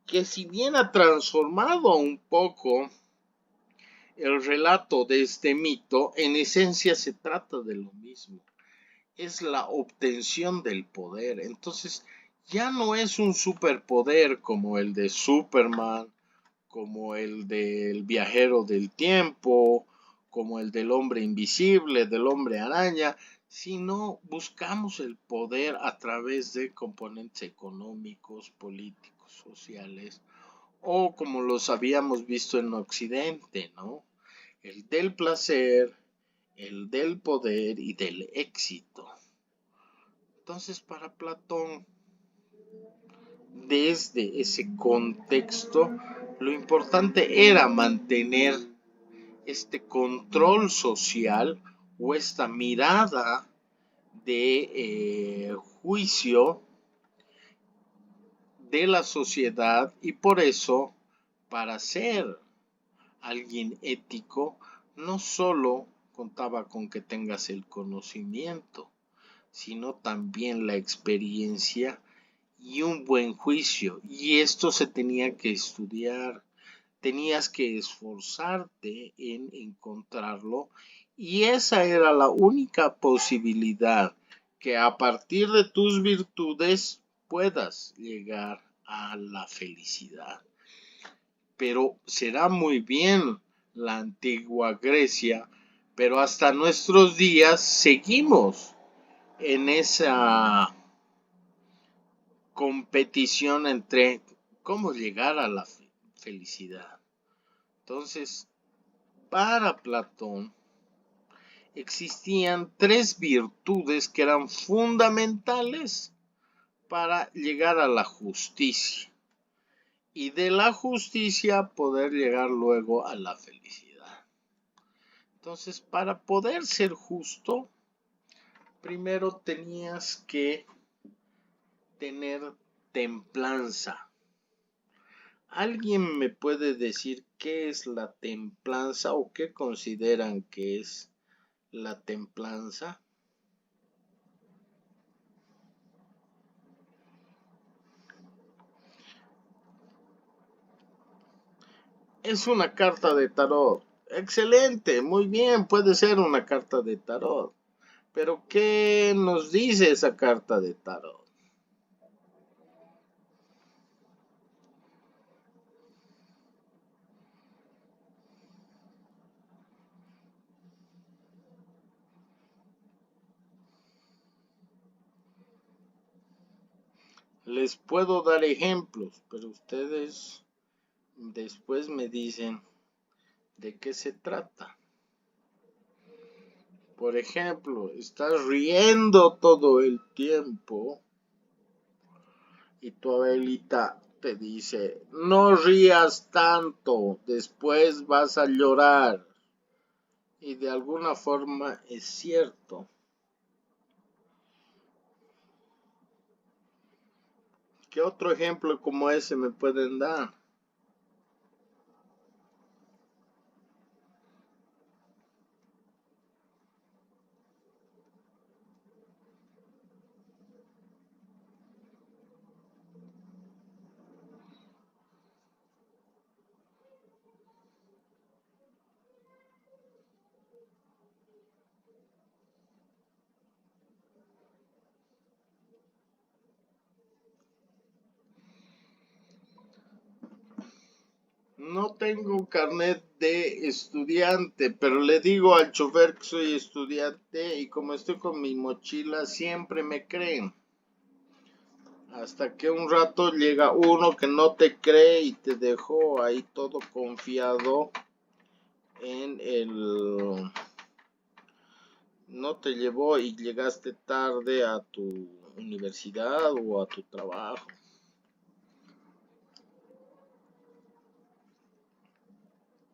que si bien ha transformado un poco el relato de este mito, en esencia se trata de lo mismo. Es la obtención del poder. Entonces, ya no es un superpoder como el de Superman, como el del viajero del tiempo, como el del hombre invisible, del hombre araña, sino buscamos el poder a través de componentes económicos, políticos, sociales, o como los habíamos visto en Occidente, ¿no? El del placer, el del poder y del éxito. Entonces, para Platón, desde ese contexto, lo importante era mantener este control social o esta mirada de juicio de la sociedad, y por eso, para ser alguien ético, no solo contaba con que tengas el conocimiento, sino también la experiencia y un buen juicio. Y esto se tenía que estudiar, tenías que esforzarte en encontrarlo, y esa era la única posibilidad, que a partir de tus virtudes puedas llegar a la felicidad. Pero será muy bien la antigua Grecia, pero hasta nuestros días seguimos en esa competición entre cómo llegar a la felicidad. Entonces, para Platón existían 3 virtudes que eran fundamentales para llegar a la justicia, y de la justicia poder llegar luego a la felicidad. Entonces, para poder ser justo, primero tenías que tener templanza. ¿Alguien me puede decir qué es la templanza o qué consideran que es la templanza? Es una carta de tarot. Excelente, muy bien, puede ser una carta de tarot. Pero ¿qué nos dice esa carta de tarot? Les puedo dar ejemplos, pero ustedes después me dicen de qué se trata. Por ejemplo, estás riendo todo el tiempo y tu abuelita te dice, no rías tanto, después vas a llorar. Y de alguna forma es cierto. ¿Qué otro ejemplo como ese me pueden dar? No tengo carnet de estudiante, pero le digo al chofer que soy estudiante, y como estoy con mi mochila siempre me creen. Hasta que un rato llega uno que no te cree y te dejó ahí todo confiado en el... No te llevó y llegaste tarde a tu universidad o a tu trabajo.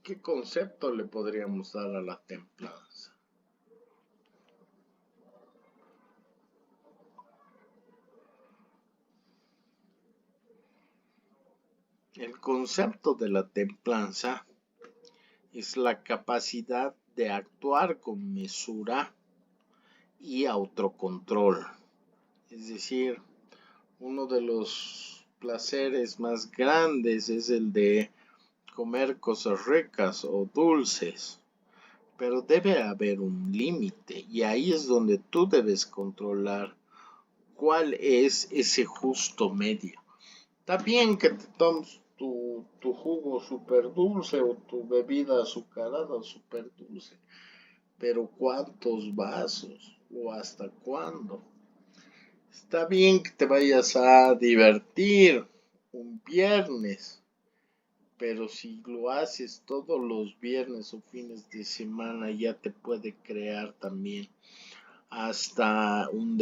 ¿Qué concepto le podríamos dar a la templanza? El concepto de la templanza es la capacidad de actuar con mesura y autocontrol. Es decir, uno de los placeres más grandes es el de comer cosas ricas o dulces, pero debe haber un límite, y ahí es donde tú debes controlar cuál es ese justo medio. Está bien que te tomes tu jugo súper dulce o tu bebida azucarada súper dulce, pero ¿cuántos vasos o hasta cuándo? Está bien que te vayas a divertir un viernes, pero si lo haces todos los viernes o fines de semana, ya te puede crear también hasta un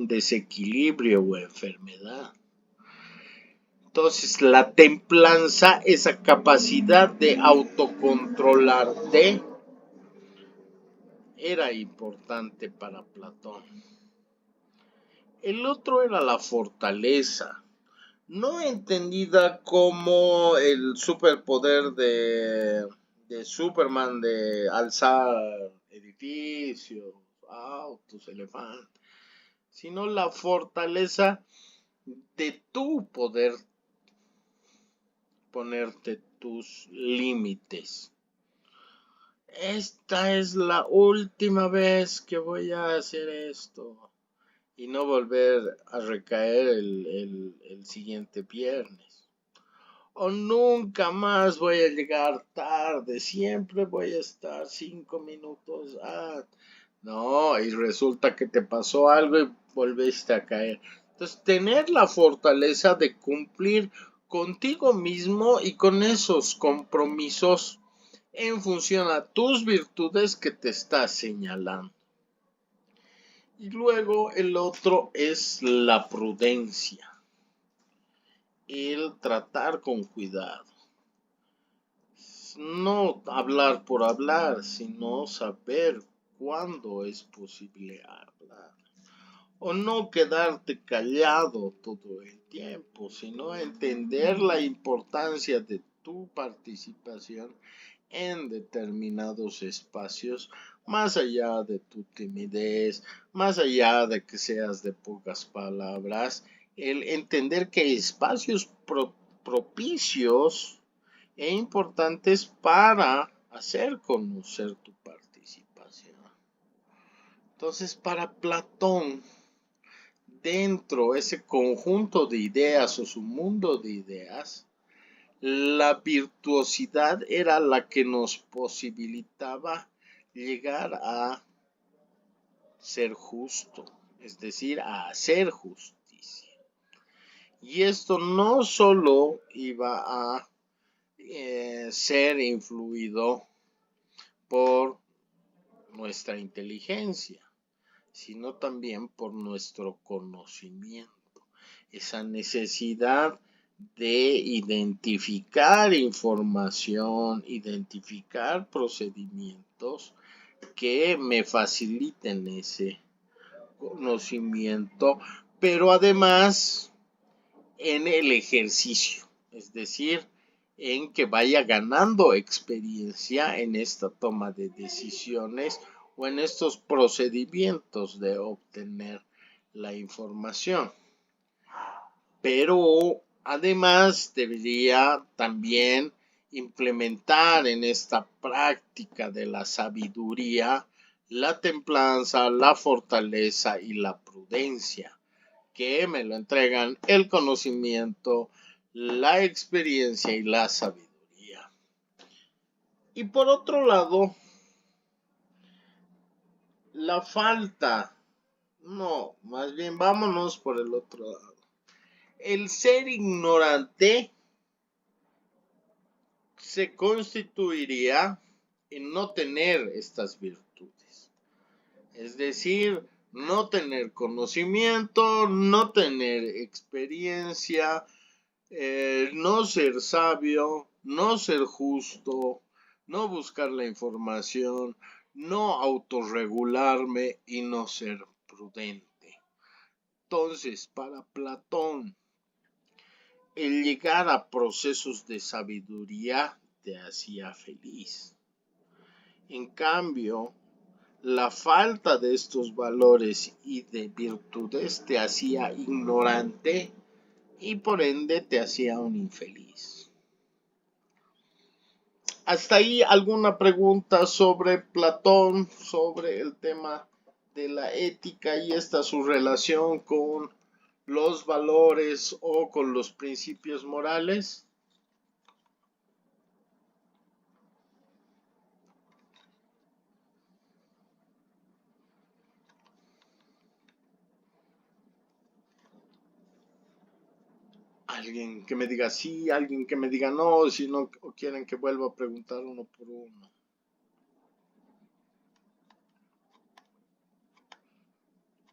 desequilibrio o enfermedad. Entonces, la templanza, esa capacidad de autocontrolarte, era importante para Platón. El otro era la fortaleza, no entendida como el superpoder de Superman de alzar edificios, autos, elefantes, sino la fortaleza de tu poder ponerte tus límites. Esta es la última vez que voy a hacer esto y no volver a recaer el siguiente viernes. O nunca más voy a llegar tarde, siempre voy a estar 5 minutos. No, y resulta que te pasó algo y volviste a caer. Entonces, tener la fortaleza de cumplir contigo mismo y con esos compromisos en función a tus virtudes que te estás señalando. Y luego el otro es la prudencia, el tratar con cuidado. No hablar por hablar, sino saber cuándo es posible hablar. O no quedarte callado todo el tiempo, sino entender la importancia de tu participación en determinados espacios, más allá de tu timidez, más allá de que seas de pocas palabras, el entender que hay espacios propicios e importantes para hacer conocer tu participación. Entonces, para Platón, dentro de ese conjunto de ideas o su mundo de ideas, la virtuosidad era la que nos posibilitaba llegar a ser justo, es decir, a hacer justicia. Y esto no solo iba a ser influido por nuestra inteligencia, sino también por nuestro conocimiento, esa necesidad de identificar información, identificar procedimientos que me faciliten ese conocimiento, pero además en el ejercicio, es decir, en que vaya ganando experiencia en esta toma de decisiones o en estos procedimientos de obtener la información. Pero además debería también implementar en esta práctica de la sabiduría la templanza, la fortaleza y la prudencia, que me lo entregan el conocimiento, la experiencia y la sabiduría. Y por otro lado, la falta, no, más bien vámonos por el otro lado. El ser ignorante se constituiría en no tener estas virtudes. Es decir, no tener conocimiento, no tener experiencia, no ser sabio, no ser justo, no buscar la información, no autorregularme y no ser prudente. Entonces, para Platón, el llegar a procesos de sabiduría te hacía feliz. En cambio, la falta de estos valores y de virtudes te hacía ignorante y por ende te hacía un infeliz. Hasta ahí alguna pregunta sobre Platón, sobre el tema de la ética y esta su relación con los valores o con los principios morales. Alguien que me diga sí, alguien que me diga no, si no quieren que vuelva a preguntar uno por uno.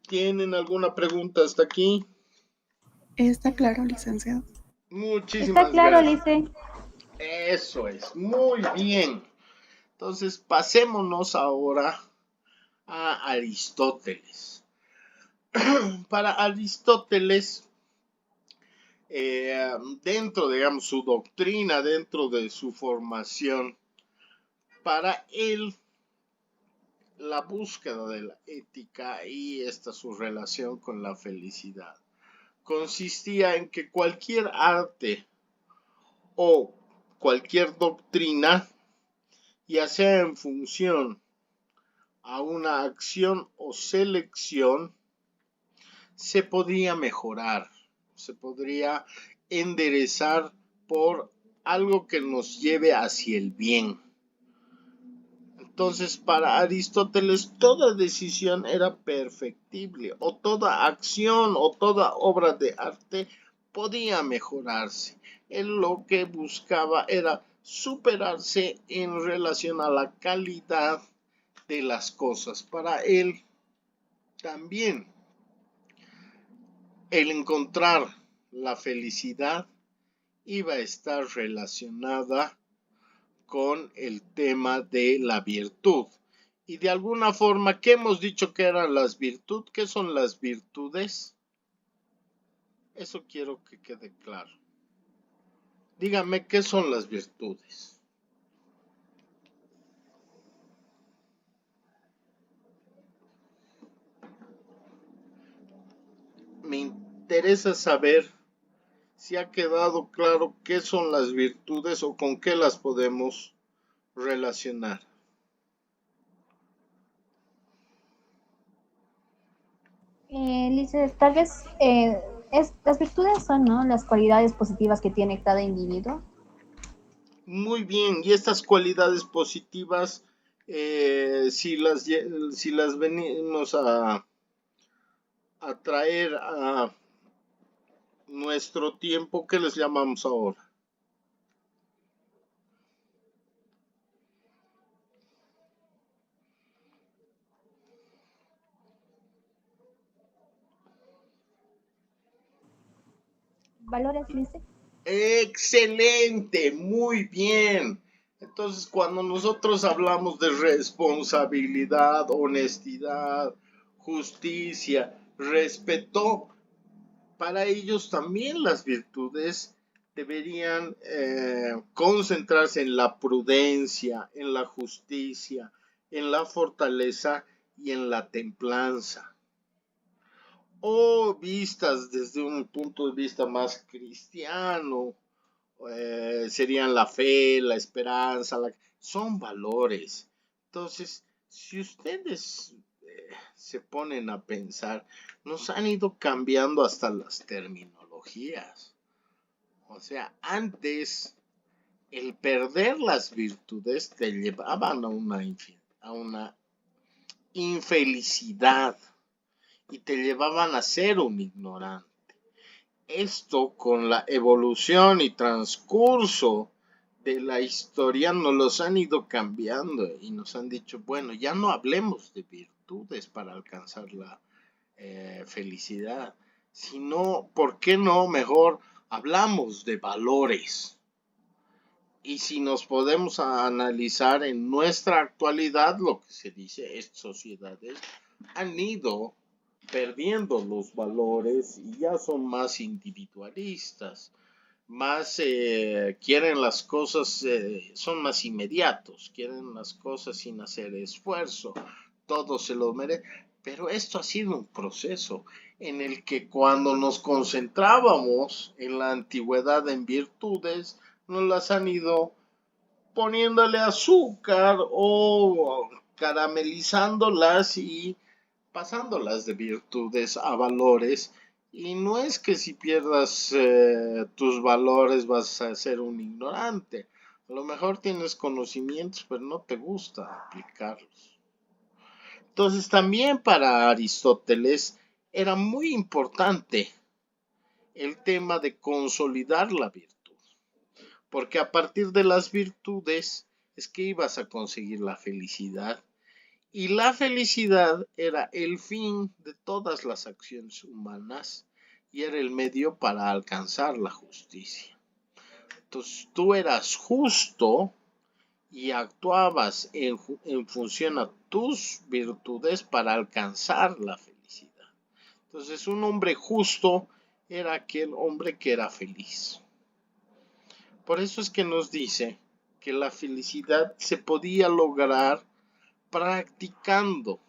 ¿Tienen alguna pregunta hasta aquí? Está claro, licenciado. Está Muchísimas claro, gracias. Lice. Eso es, muy bien. Entonces pasémonos ahora a Aristóteles. Para Aristóteles, dentro, digamos, su doctrina, dentro de su formación, para él la búsqueda de la ética y esta su relación con la felicidad consistía en que cualquier arte o cualquier doctrina, ya sea en función a una acción o selección, se podría mejorar, se podría enderezar por algo que nos lleve hacia el bien. Entonces, para Aristóteles, toda decisión era perfectible, o toda acción o toda obra de arte podía mejorarse. Él lo que buscaba era superarse en relación a la calidad de las cosas. Para él también el encontrar la felicidad iba a estar relacionada con el tema de la virtud. Y de alguna forma, ¿qué hemos dicho que eran las virtudes? ¿Qué son las virtudes? Eso quiero que quede claro. Dígame, ¿qué son las virtudes? Me interesa saber si ha quedado claro qué son las virtudes o con qué las podemos relacionar. Lices, tal vez las virtudes son, ¿no?, las cualidades positivas que tiene cada individuo. Muy bien, y estas cualidades positivas, si las venimos a traer a nuestro tiempo, ¿qué les llamamos ahora? ¿Valores, Lice? Excelente, muy bien. Entonces, cuando nosotros hablamos de responsabilidad, honestidad, justicia, respeto, para ellos también las virtudes deberían concentrarse en la prudencia, en la justicia, en la fortaleza y en la templanza. O vistas desde un punto de vista más cristiano, serían la fe, la esperanza, son valores. Entonces, si ustedes se ponen a pensar, nos han ido cambiando hasta las terminologías. O sea, antes el perder las virtudes te llevaban a una infelicidad y te llevaban a ser un ignorante. Esto, con la evolución y transcurso de la historia, nos los han ido cambiando y nos han dicho, bueno, ya no hablemos de virtudes para alcanzar la felicidad, sino, ¿por qué no? Mejor hablamos de valores. Y si nos podemos analizar en nuestra actualidad, lo que se dice es sociedades han ido perdiendo los valores y ya son más individualistas, más quieren las cosas, son más inmediatos, quieren las cosas sin hacer esfuerzo, todo se lo merece. Pero esto ha sido un proceso en el que cuando nos concentrábamos en la antigüedad en virtudes, nos las han ido poniéndole azúcar o caramelizándolas y pasándolas de virtudes a valores. Y no es que si pierdas tus valores vas a ser un ignorante. A lo mejor tienes conocimientos, pero no te gusta aplicarlos. Entonces también para Aristóteles era muy importante el tema de consolidar la virtud, porque a partir de las virtudes es que ibas a conseguir la felicidad, y la felicidad era el fin de todas las acciones humanas y era el medio para alcanzar la justicia. Entonces tú eras justo y actuabas en función a tus virtudes para alcanzar la felicidad. Entonces, un hombre justo era aquel hombre que era feliz. Por eso es que nos dice que la felicidad se podía lograr practicando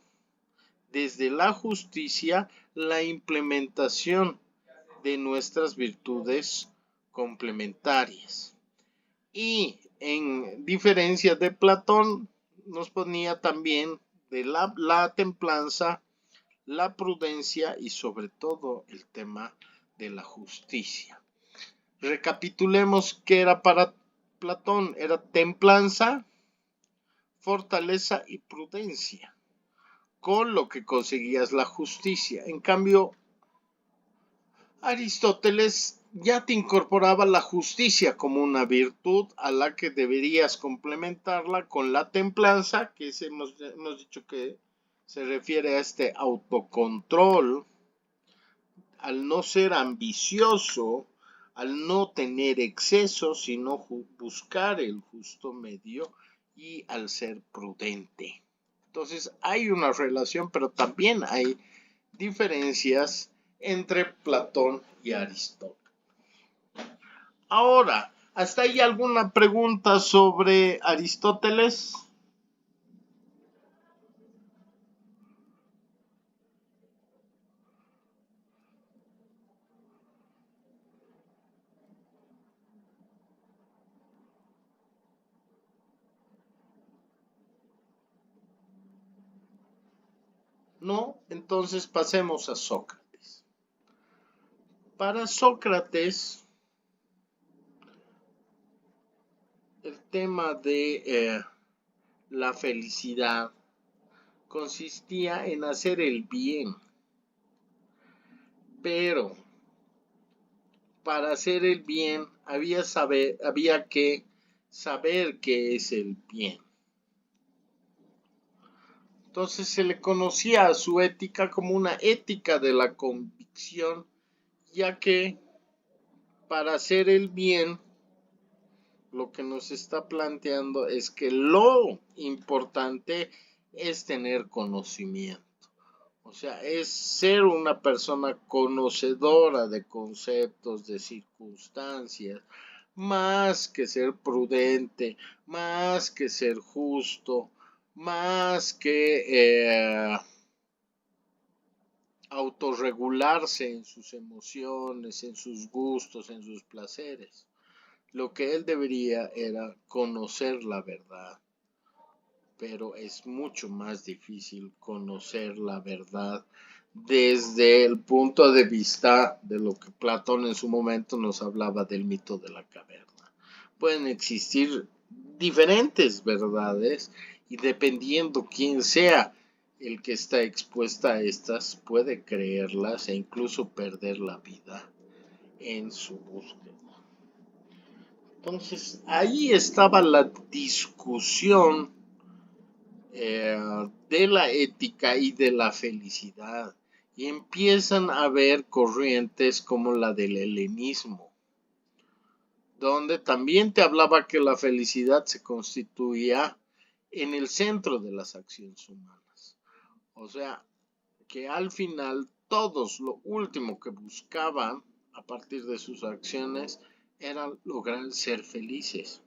desde la justicia la implementación de nuestras virtudes complementarias. Y en diferencia de Platón, nos ponía también de la templanza, la prudencia y sobre todo el tema de la justicia. Recapitulemos qué era para Platón. Era templanza, fortaleza y prudencia, con lo que conseguías la justicia. En cambio, Aristóteles ya te incorporaba la justicia como una virtud a la que deberías complementarla con la templanza, que hemos dicho que se refiere a este autocontrol, al no ser ambicioso, al no tener exceso, sino buscar el justo medio y al ser prudente. Entonces hay una relación, pero también hay diferencias entre Platón y Aristóteles. Ahora, ¿hasta ahí alguna pregunta sobre Aristóteles? No, entonces pasemos a Sócrates. Para Sócrates, el tema de la felicidad consistía en hacer el bien, pero para hacer el bien había que saber qué es el bien. Entonces se le conocía a su ética como una ética de la convicción, ya que para hacer el bien, lo que nos está planteando es que lo importante es tener conocimiento. O sea, es ser una persona conocedora de conceptos, de circunstancias, más que ser prudente, más que ser justo, más que autorregularse en sus emociones, en sus gustos, en sus placeres. Lo que él debería era conocer la verdad, pero es mucho más difícil conocer la verdad desde el punto de vista de lo que Platón en su momento nos hablaba del mito de la caverna. Pueden existir diferentes verdades y dependiendo quién sea el que está expuesta a estas, puede creerlas e incluso perder la vida en su búsqueda. Entonces, ahí estaba la discusión de la ética y de la felicidad. Y empiezan a haber corrientes como la del helenismo, donde también te hablaba que la felicidad se constituía en el centro de las acciones humanas. O sea, que al final todos lo último que buscaban a partir de sus acciones era lograr ser felices.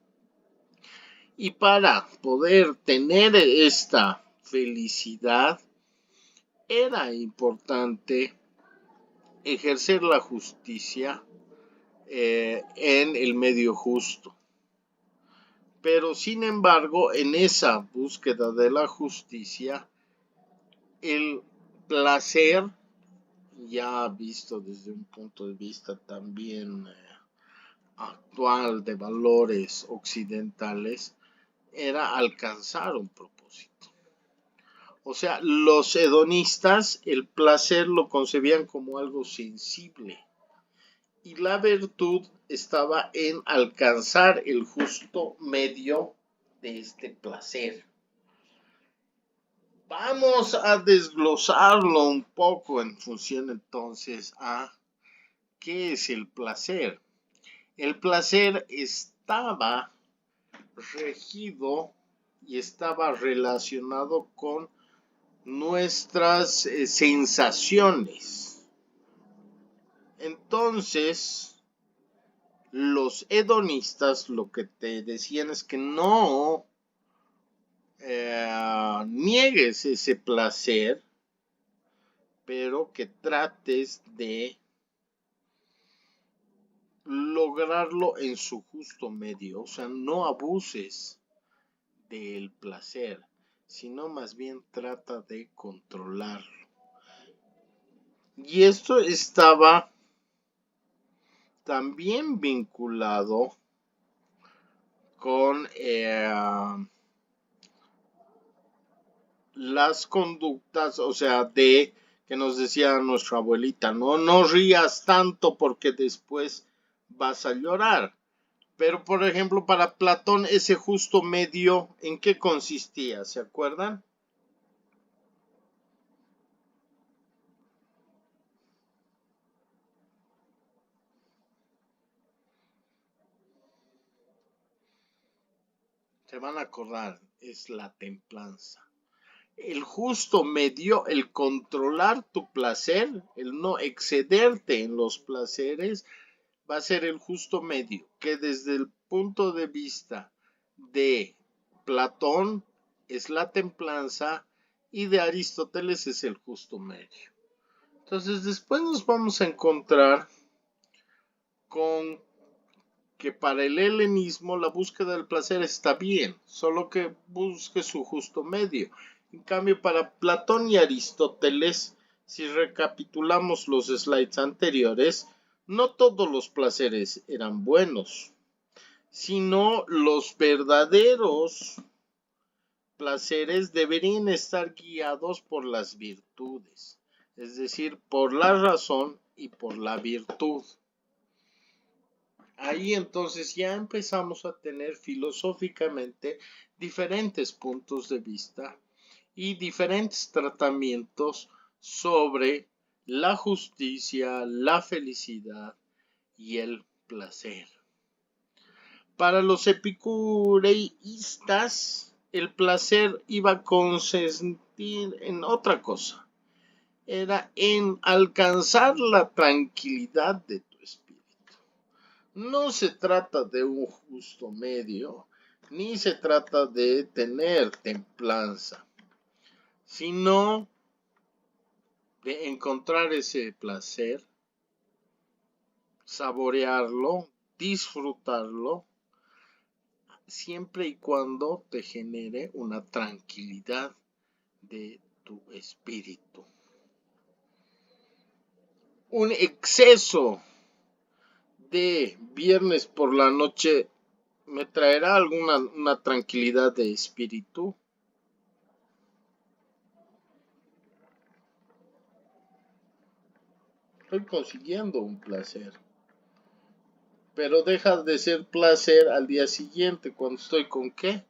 Y para poder tener esta felicidad era importante ejercer la justicia en el medio justo. Pero sin embargo, en esa búsqueda de la justicia, el placer, ya visto desde un punto de vista también actual de valores occidentales, era alcanzar un propósito. O sea, los hedonistas el placer lo concebían como algo sensible y la virtud estaba en alcanzar el justo medio de este placer. Vamos a desglosarlo un poco en función entonces a qué es el placer. El placer estaba regido y estaba relacionado con nuestras sensaciones. Entonces, los hedonistas lo que te decían es que no niegues ese placer, pero que trates de lograrlo en su justo medio. O sea, no abuses del placer, sino más bien trata de controlarlo. Y esto estaba también vinculado con las conductas, o sea, de que nos decía nuestra abuelita, no rías tanto porque después vas a llorar. Pero, por ejemplo, para Platón, ese justo medio, ¿en qué consistía? ¿Se acuerdan? Se van a acordar, es la templanza. El justo medio, el controlar tu placer, el no excederte en los placeres, va a ser el justo medio, que desde el punto de vista de Platón es la templanza y de Aristóteles es el justo medio. Entonces después nos vamos a encontrar con que para el helenismo la búsqueda del placer está bien, solo que busque su justo medio. En cambio, para Platón y Aristóteles, si recapitulamos los slides anteriores, no todos los placeres eran buenos, sino los verdaderos placeres deberían estar guiados por las virtudes, es decir, por la razón y por la virtud. Ahí entonces ya empezamos a tener filosóficamente diferentes puntos de vista y diferentes tratamientos sobre la justicia, la felicidad y el placer. Para los epicureístas, el placer iba a consistir en otra cosa. Era en alcanzar la tranquilidad de tu espíritu. No se trata de un justo medio, ni se trata de tener templanza, sino de encontrar ese placer, saborearlo, disfrutarlo, siempre y cuando te genere una tranquilidad de tu espíritu. Un exceso de viernes por la noche me traerá una tranquilidad de espíritu. Estoy consiguiendo un placer, pero deja de ser placer al día siguiente cuando estoy con ¿qué?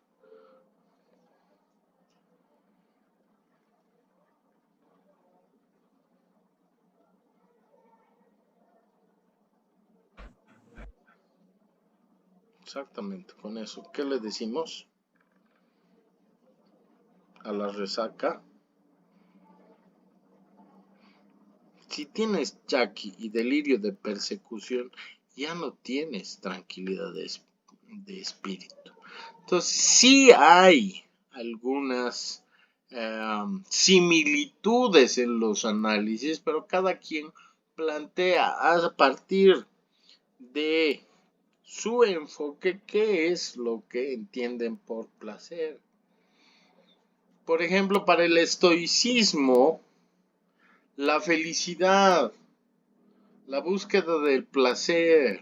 Exactamente, con eso. ¿Qué le decimos a la resaca? Si tienes yaqui y delirio de persecución, ya no tienes tranquilidad de espíritu. Entonces, sí hay algunas similitudes en los análisis, pero cada quien plantea a partir de su enfoque qué es lo que entienden por placer. Por ejemplo, para el estoicismo, la felicidad, la búsqueda del placer,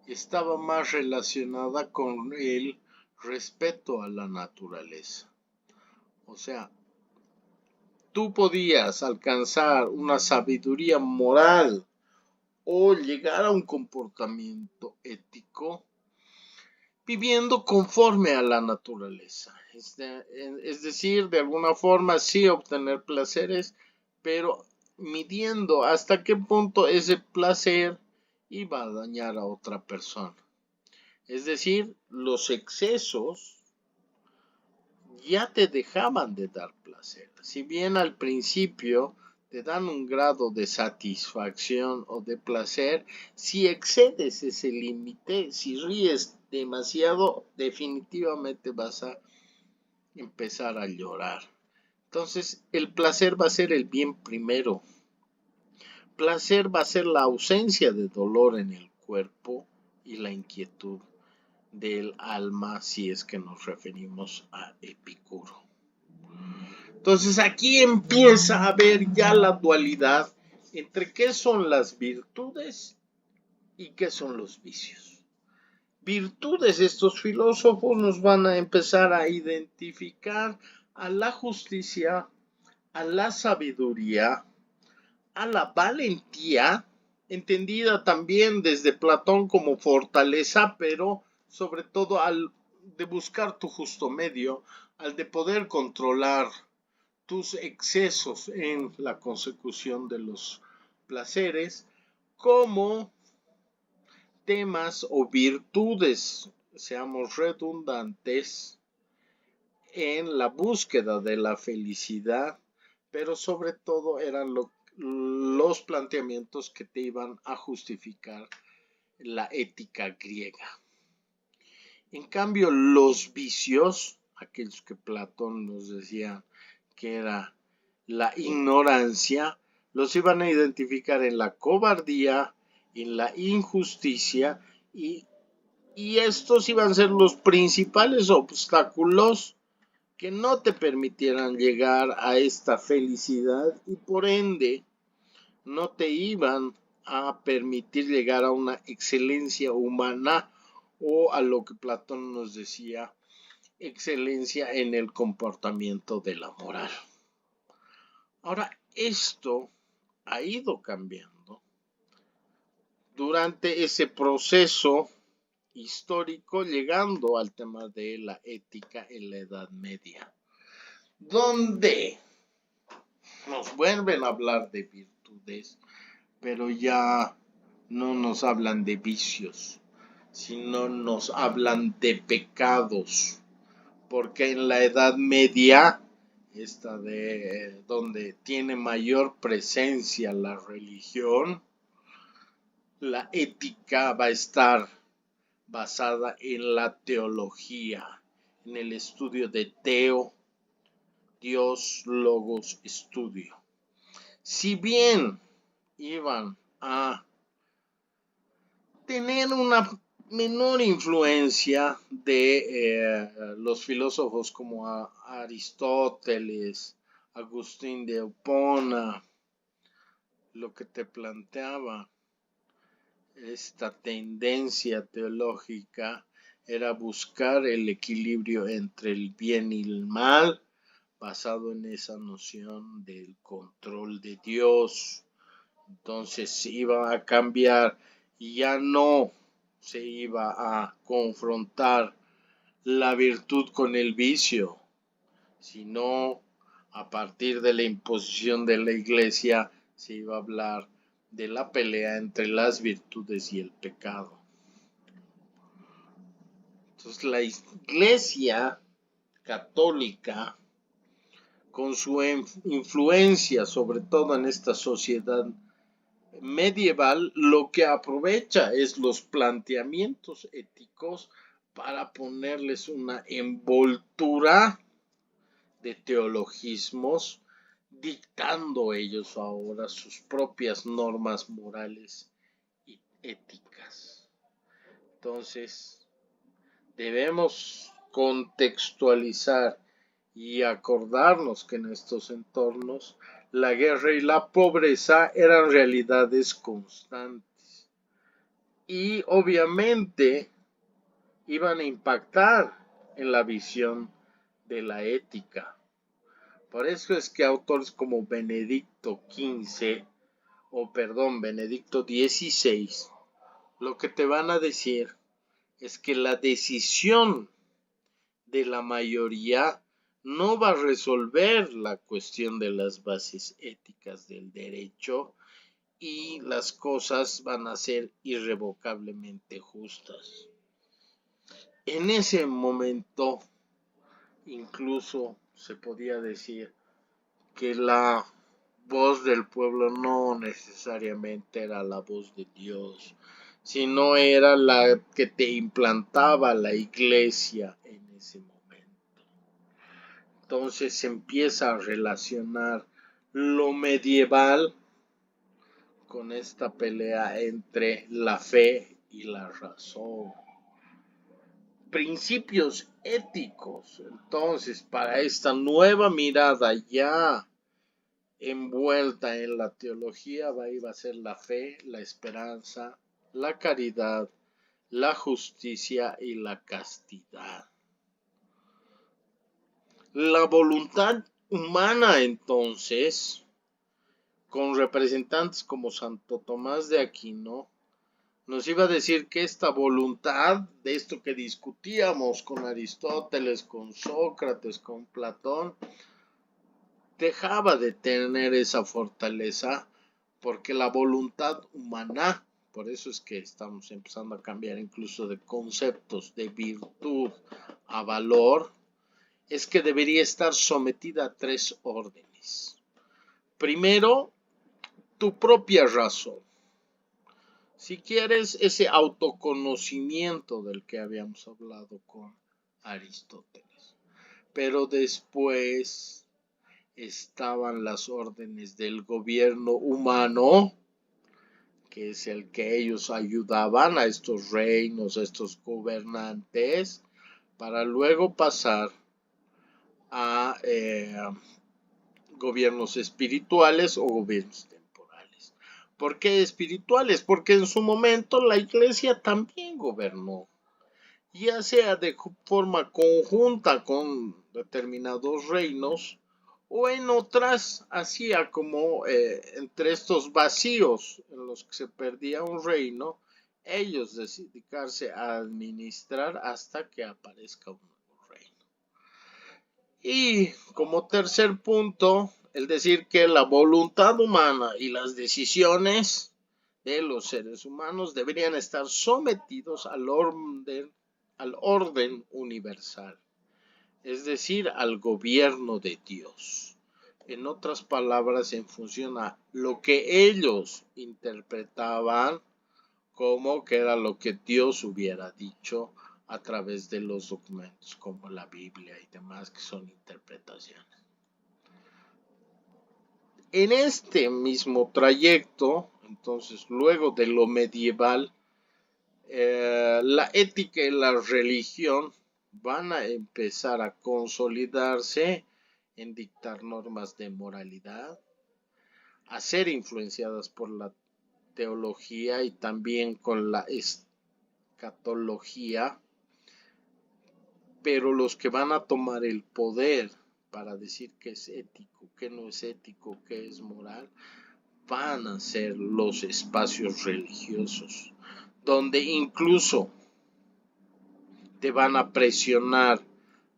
estaba más relacionada con el respeto a la naturaleza. O sea, tú podías alcanzar una sabiduría moral o llegar a un comportamiento ético viviendo conforme a la naturaleza. Es decir, de alguna forma sí obtener placeres, pero midiendo hasta qué punto ese placer iba a dañar a otra persona. Es decir, los excesos ya te dejaban de dar placer. Si bien al principio te dan un grado de satisfacción o de placer. Si excedes ese límite, si ríes demasiado, definitivamente vas a empezar a llorar. Entonces, el placer va a ser el bien primero. Placer va a ser la ausencia de dolor en el cuerpo y la inquietud del alma, si es que nos referimos a Epicuro. Entonces aquí empieza a haber ya la dualidad entre qué son las virtudes y qué son los vicios. Virtudes, estos filósofos nos van a empezar a identificar a la justicia, a la sabiduría, a la valentía, entendida también desde Platón como fortaleza, pero sobre todo al de buscar tu justo medio, al de poder controlar tus excesos en la consecución de los placeres, como temas o virtudes, seamos redundantes, en la búsqueda de la felicidad, pero sobre todo eran los planteamientos que te iban a justificar la ética griega. En cambio, los vicios, aquellos que Platón nos decía que era la ignorancia, los iban a identificar en la cobardía, en la injusticia, y estos iban a ser los principales obstáculos que no te permitieran llegar a esta felicidad y por ende no te iban a permitir llegar a una excelencia humana o a lo que Platón nos decía, excelencia en el comportamiento de la moral. Ahora, esto ha ido cambiando durante ese proceso histórico, llegando al tema de la ética en la Edad Media, donde nos vuelven a hablar de virtudes, pero ya no nos hablan de vicios, sino nos hablan de pecados, porque en la Edad Media, esta de donde tiene mayor presencia la religión, la ética va a estar basada en la teología, en el estudio de Teo, Dios, Logos, estudio. Si bien iban a tener una menor influencia de los filósofos como Aristóteles, Agustín de Hipona, lo que te planteaba esta tendencia teológica era buscar el equilibrio entre el bien y el mal, basado en esa noción del control de Dios. Entonces iba a cambiar y ya no se iba a confrontar la virtud con el vicio, sino a partir de la imposición de la Iglesia se iba a hablar de la pelea entre las virtudes y el pecado. Entonces la Iglesia católica, con su influencia sobre todo en esta sociedad medieval, lo que aprovecha es los planteamientos éticos para ponerles una envoltura de teologismos, dictando ellos ahora sus propias normas morales y éticas. Entonces, debemos contextualizar y acordarnos que en estos entornos la guerra y la pobreza eran realidades constantes y obviamente iban a impactar en la visión de la ética. Por eso es que autores como Benedicto XVI, lo que te van a decir es que la decisión de la mayoría no va a resolver la cuestión de las bases éticas del derecho y las cosas van a ser irrevocablemente justas. En ese momento, incluso se podía decir que la voz del pueblo no necesariamente era la voz de Dios, sino era la que te implantaba la iglesia en ese momento. Entonces se empieza a relacionar lo medieval con esta pelea entre la fe y la razón. Principios éticos, entonces, para esta nueva mirada ya envuelta en la teología, iba a ser la fe, la esperanza, la caridad, la justicia y la castidad. La voluntad humana, entonces, con representantes como Santo Tomás de Aquino, nos iba a decir que esta voluntad, de esto que discutíamos con Aristóteles, con Sócrates, con Platón, dejaba de tener esa fortaleza porque la voluntad humana, por eso es que estamos empezando a cambiar incluso de conceptos de virtud a valor, es que debería estar sometida a 3 órdenes. Primero, tu propia razón. Si quieres, ese autoconocimiento del que habíamos hablado con Aristóteles. Pero después estaban las órdenes del gobierno humano, que es el que ellos ayudaban a estos reinos, a estos gobernantes, para luego pasar a gobiernos espirituales o gobiernos temporales. ¿Por qué espirituales? Porque en su momento la iglesia también gobernó, ya sea de forma conjunta con determinados reinos o en otras hacía como entre estos vacíos en los que se perdía un reino, ellos dedicarse a administrar hasta que aparezca un nuevo reino. Y como tercer punto, el decir que la voluntad humana y las decisiones de los seres humanos deberían estar sometidos al orden universal, es decir, al gobierno de Dios. En otras palabras, en función a lo que ellos interpretaban como que era lo que Dios hubiera dicho a través de los documentos como la Biblia y demás, que son interpretaciones. En este mismo trayecto, entonces, luego de lo medieval, la ética y la religión van a empezar a consolidarse en dictar normas de moralidad, a ser influenciadas por la teología y también con la escatología, pero los que van a tomar el poder para decir qué es ético, qué no es ético, qué es moral, van a ser los espacios religiosos, donde incluso te van a presionar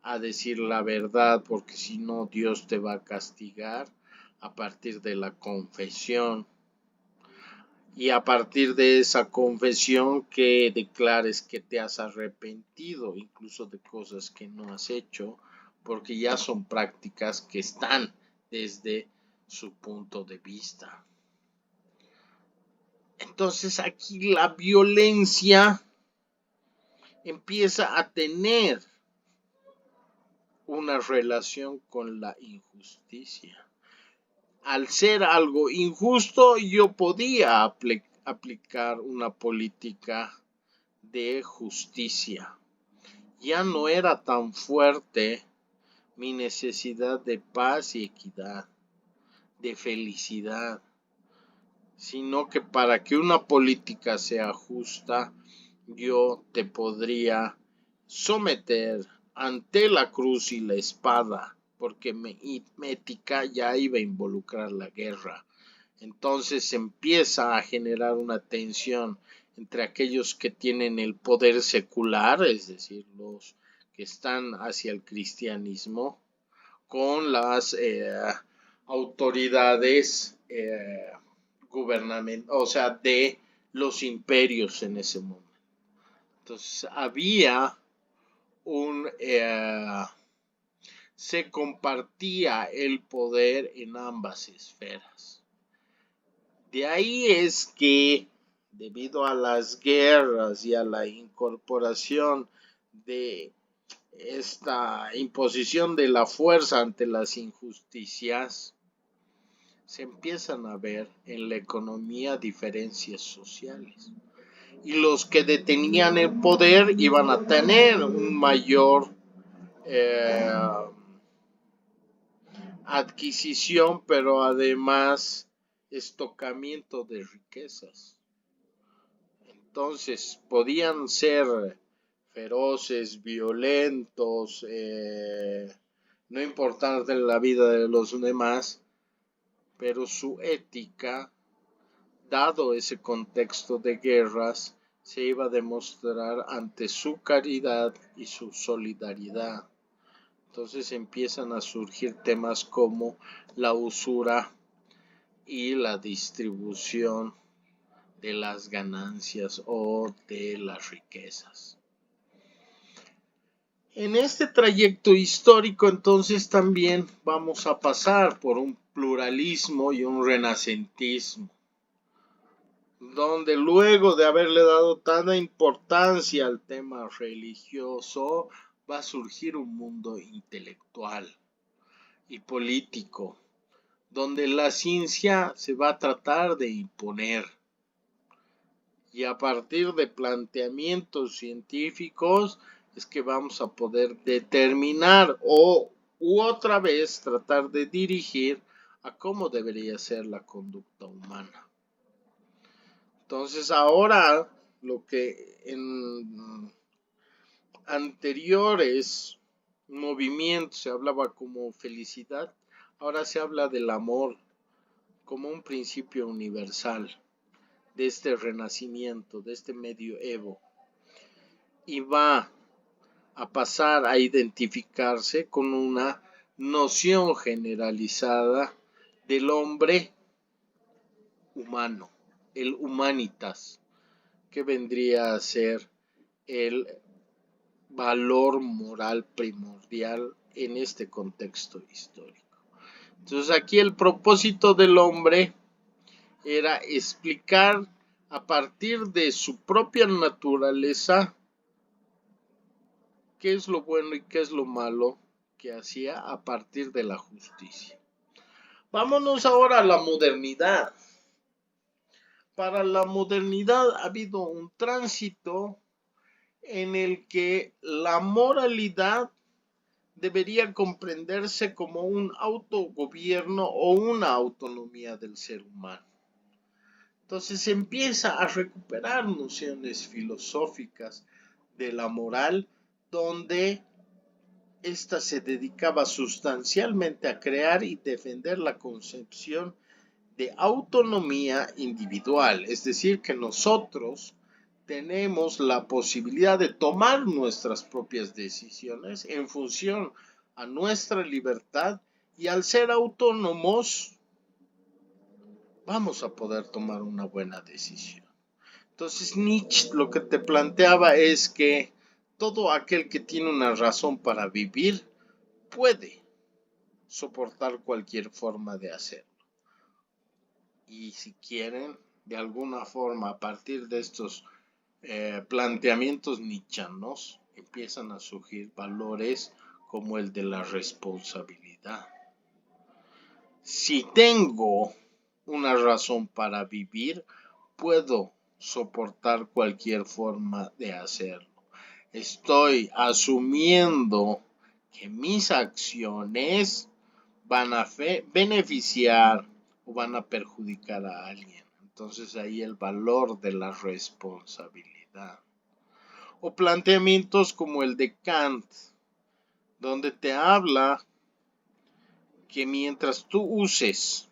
a decir la verdad, porque si no Dios te va a castigar a partir de la confesión. Y a partir de esa confesión que declares que te has arrepentido incluso de cosas que no has hecho, porque ya son prácticas que están desde su punto de vista. Entonces aquí la violencia empieza a tener una relación con la injusticia. Al ser algo injusto, yo podía aplicar una política de justicia. Ya no era tan fuerte mi necesidad de paz y equidad, de felicidad, sino que para que una política sea justa, yo te podría someter ante la cruz y la espada, porque mi ética ya iba a involucrar la guerra. Entonces empieza a generar una tensión entre aquellos que tienen el poder secular, es decir, los que están hacia el cristianismo, con las autoridades gubernamentales, o sea, de los imperios en ese momento. Entonces había un se compartía el poder en ambas esferas. De ahí es que, debido a las guerras y a la incorporación de esta imposición de la fuerza ante las injusticias, se empiezan a ver en la economía diferencias sociales. Y los que detenían el poder iban a tener un mayor adquisición, pero además estocamiento de riquezas. Entonces podían ser feroces, violentos, no importar de la vida de los demás, pero su ética, dado ese contexto de guerras, se iba a demostrar ante su caridad y su solidaridad. Entonces empiezan a surgir temas como la usura y la distribución de las ganancias o de las riquezas. En este trayecto histórico, entonces, también vamos a pasar por un pluralismo y un renacentismo, donde luego de haberle dado tanta importancia al tema religioso, va a surgir un mundo intelectual y político, donde la ciencia se va a tratar de imponer. Y a partir de planteamientos científicos es que vamos a poder determinar u otra vez tratar de dirigir a cómo debería ser la conducta humana. Entonces ahora lo que en anteriores movimientos se hablaba como felicidad, ahora se habla del amor como un principio universal de este renacimiento, de este medioevo, y va a pasar a identificarse con una noción generalizada del hombre humano, el humanitas, que vendría a ser el valor moral primordial en este contexto histórico. Entonces aquí el propósito del hombre era explicar a partir de su propia naturaleza qué es lo bueno y qué es lo malo que hacía a partir de la justicia. Vámonos ahora a la modernidad. Para la modernidad ha habido un tránsito en el que la moralidad debería comprenderse como un autogobierno o una autonomía del ser humano. Entonces se empieza a recuperar nociones filosóficas de la moral, donde ésta se dedicaba sustancialmente a crear y defender la concepción de autonomía individual, es decir, que nosotros tenemos la posibilidad de tomar nuestras propias decisiones en función a nuestra libertad, y al ser autónomos vamos a poder tomar una buena decisión. Entonces Nietzsche lo que te planteaba es que todo aquel que tiene una razón para vivir puede soportar cualquier forma de hacerlo. Y si quieren, de alguna forma, a partir de estos planteamientos nietzscheanos, empiezan a surgir valores como el de la responsabilidad. Si tengo una razón para vivir, puedo soportar cualquier forma de hacerlo. Estoy asumiendo que mis acciones van a beneficiar o van a perjudicar a alguien. Entonces ahí el valor de la responsabilidad. O planteamientos como el de Kant, donde te habla que mientras tú uses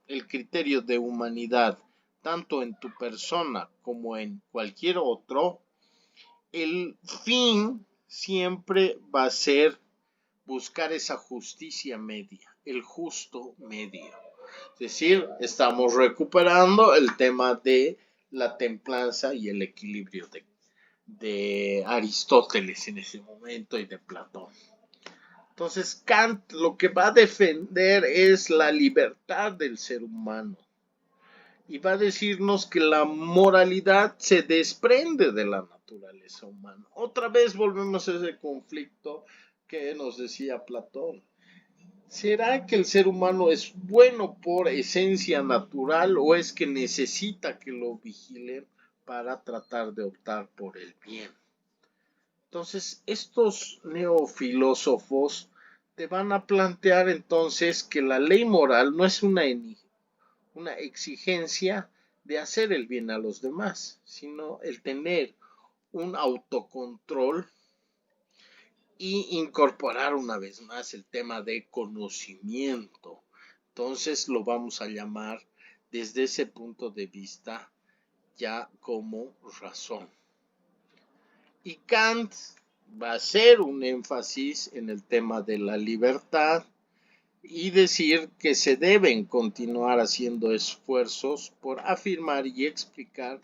el criterio de humanidad, tanto en tu persona como en cualquier otro, el fin siempre va a ser buscar esa justicia media, el justo medio. Es decir, estamos recuperando el tema de la templanza y el equilibrio de Aristóteles en ese momento y de Platón. Entonces Kant lo que va a defender es la libertad del ser humano y va a decirnos que la moralidad se desprende de la naturaleza humana. Otra vez volvemos a ese conflicto que nos decía Platón. ¿Será que el ser humano es bueno por esencia natural o es que necesita que lo vigilen para tratar de optar por el bien? Entonces, estos neofilósofos te van a plantear entonces que la ley moral no es una exigencia de hacer el bien a los demás, sino el tener un autocontrol y incorporar una vez más el tema de conocimiento. Entonces lo vamos a llamar desde ese punto de vista ya como razón. Y Kant va a hacer un énfasis en el tema de la libertad y decir que se deben continuar haciendo esfuerzos por afirmar y explicar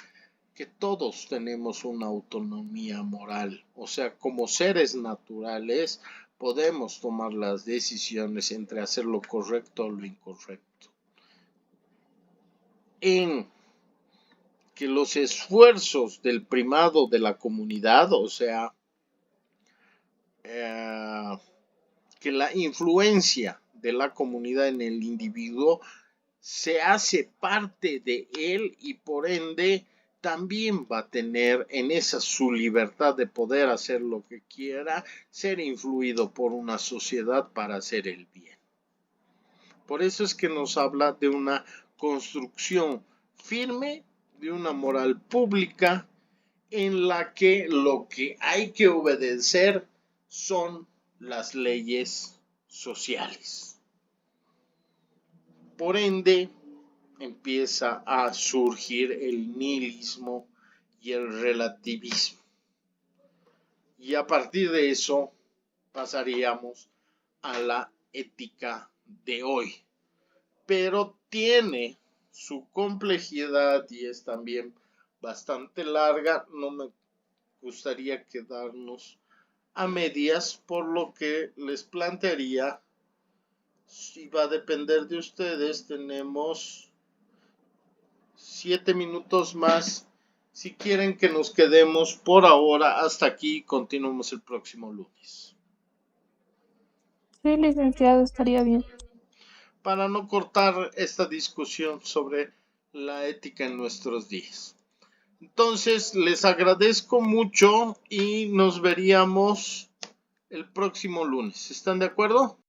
que todos tenemos una autonomía moral, o sea, como seres naturales podemos tomar las decisiones entre hacer lo correcto o lo incorrecto. En que los esfuerzos del primado de la comunidad, o sea, que la influencia de la comunidad en el individuo se hace parte de él y por ende también va a tener en esa su libertad de poder hacer lo que quiera, ser influido por una sociedad para hacer el bien. Por eso es que nos habla de una construcción firme, de una moral pública en la que lo que hay que obedecer son las leyes sociales. Por ende, empieza a surgir el nihilismo y el relativismo. Y a partir de eso pasaríamos a la ética de hoy. Pero tiene su complejidad y es también bastante larga. No me gustaría quedarnos a medias, por lo que les plantearía, si va a depender de ustedes, tenemos 7 minutos más. Si quieren que nos quedemos por ahora hasta aquí, continuamos el próximo lunes. Sí, licenciado, estaría bien. Para no cortar esta discusión sobre la ética en nuestros días. Entonces, les agradezco mucho y nos veríamos el próximo lunes. ¿Están de acuerdo?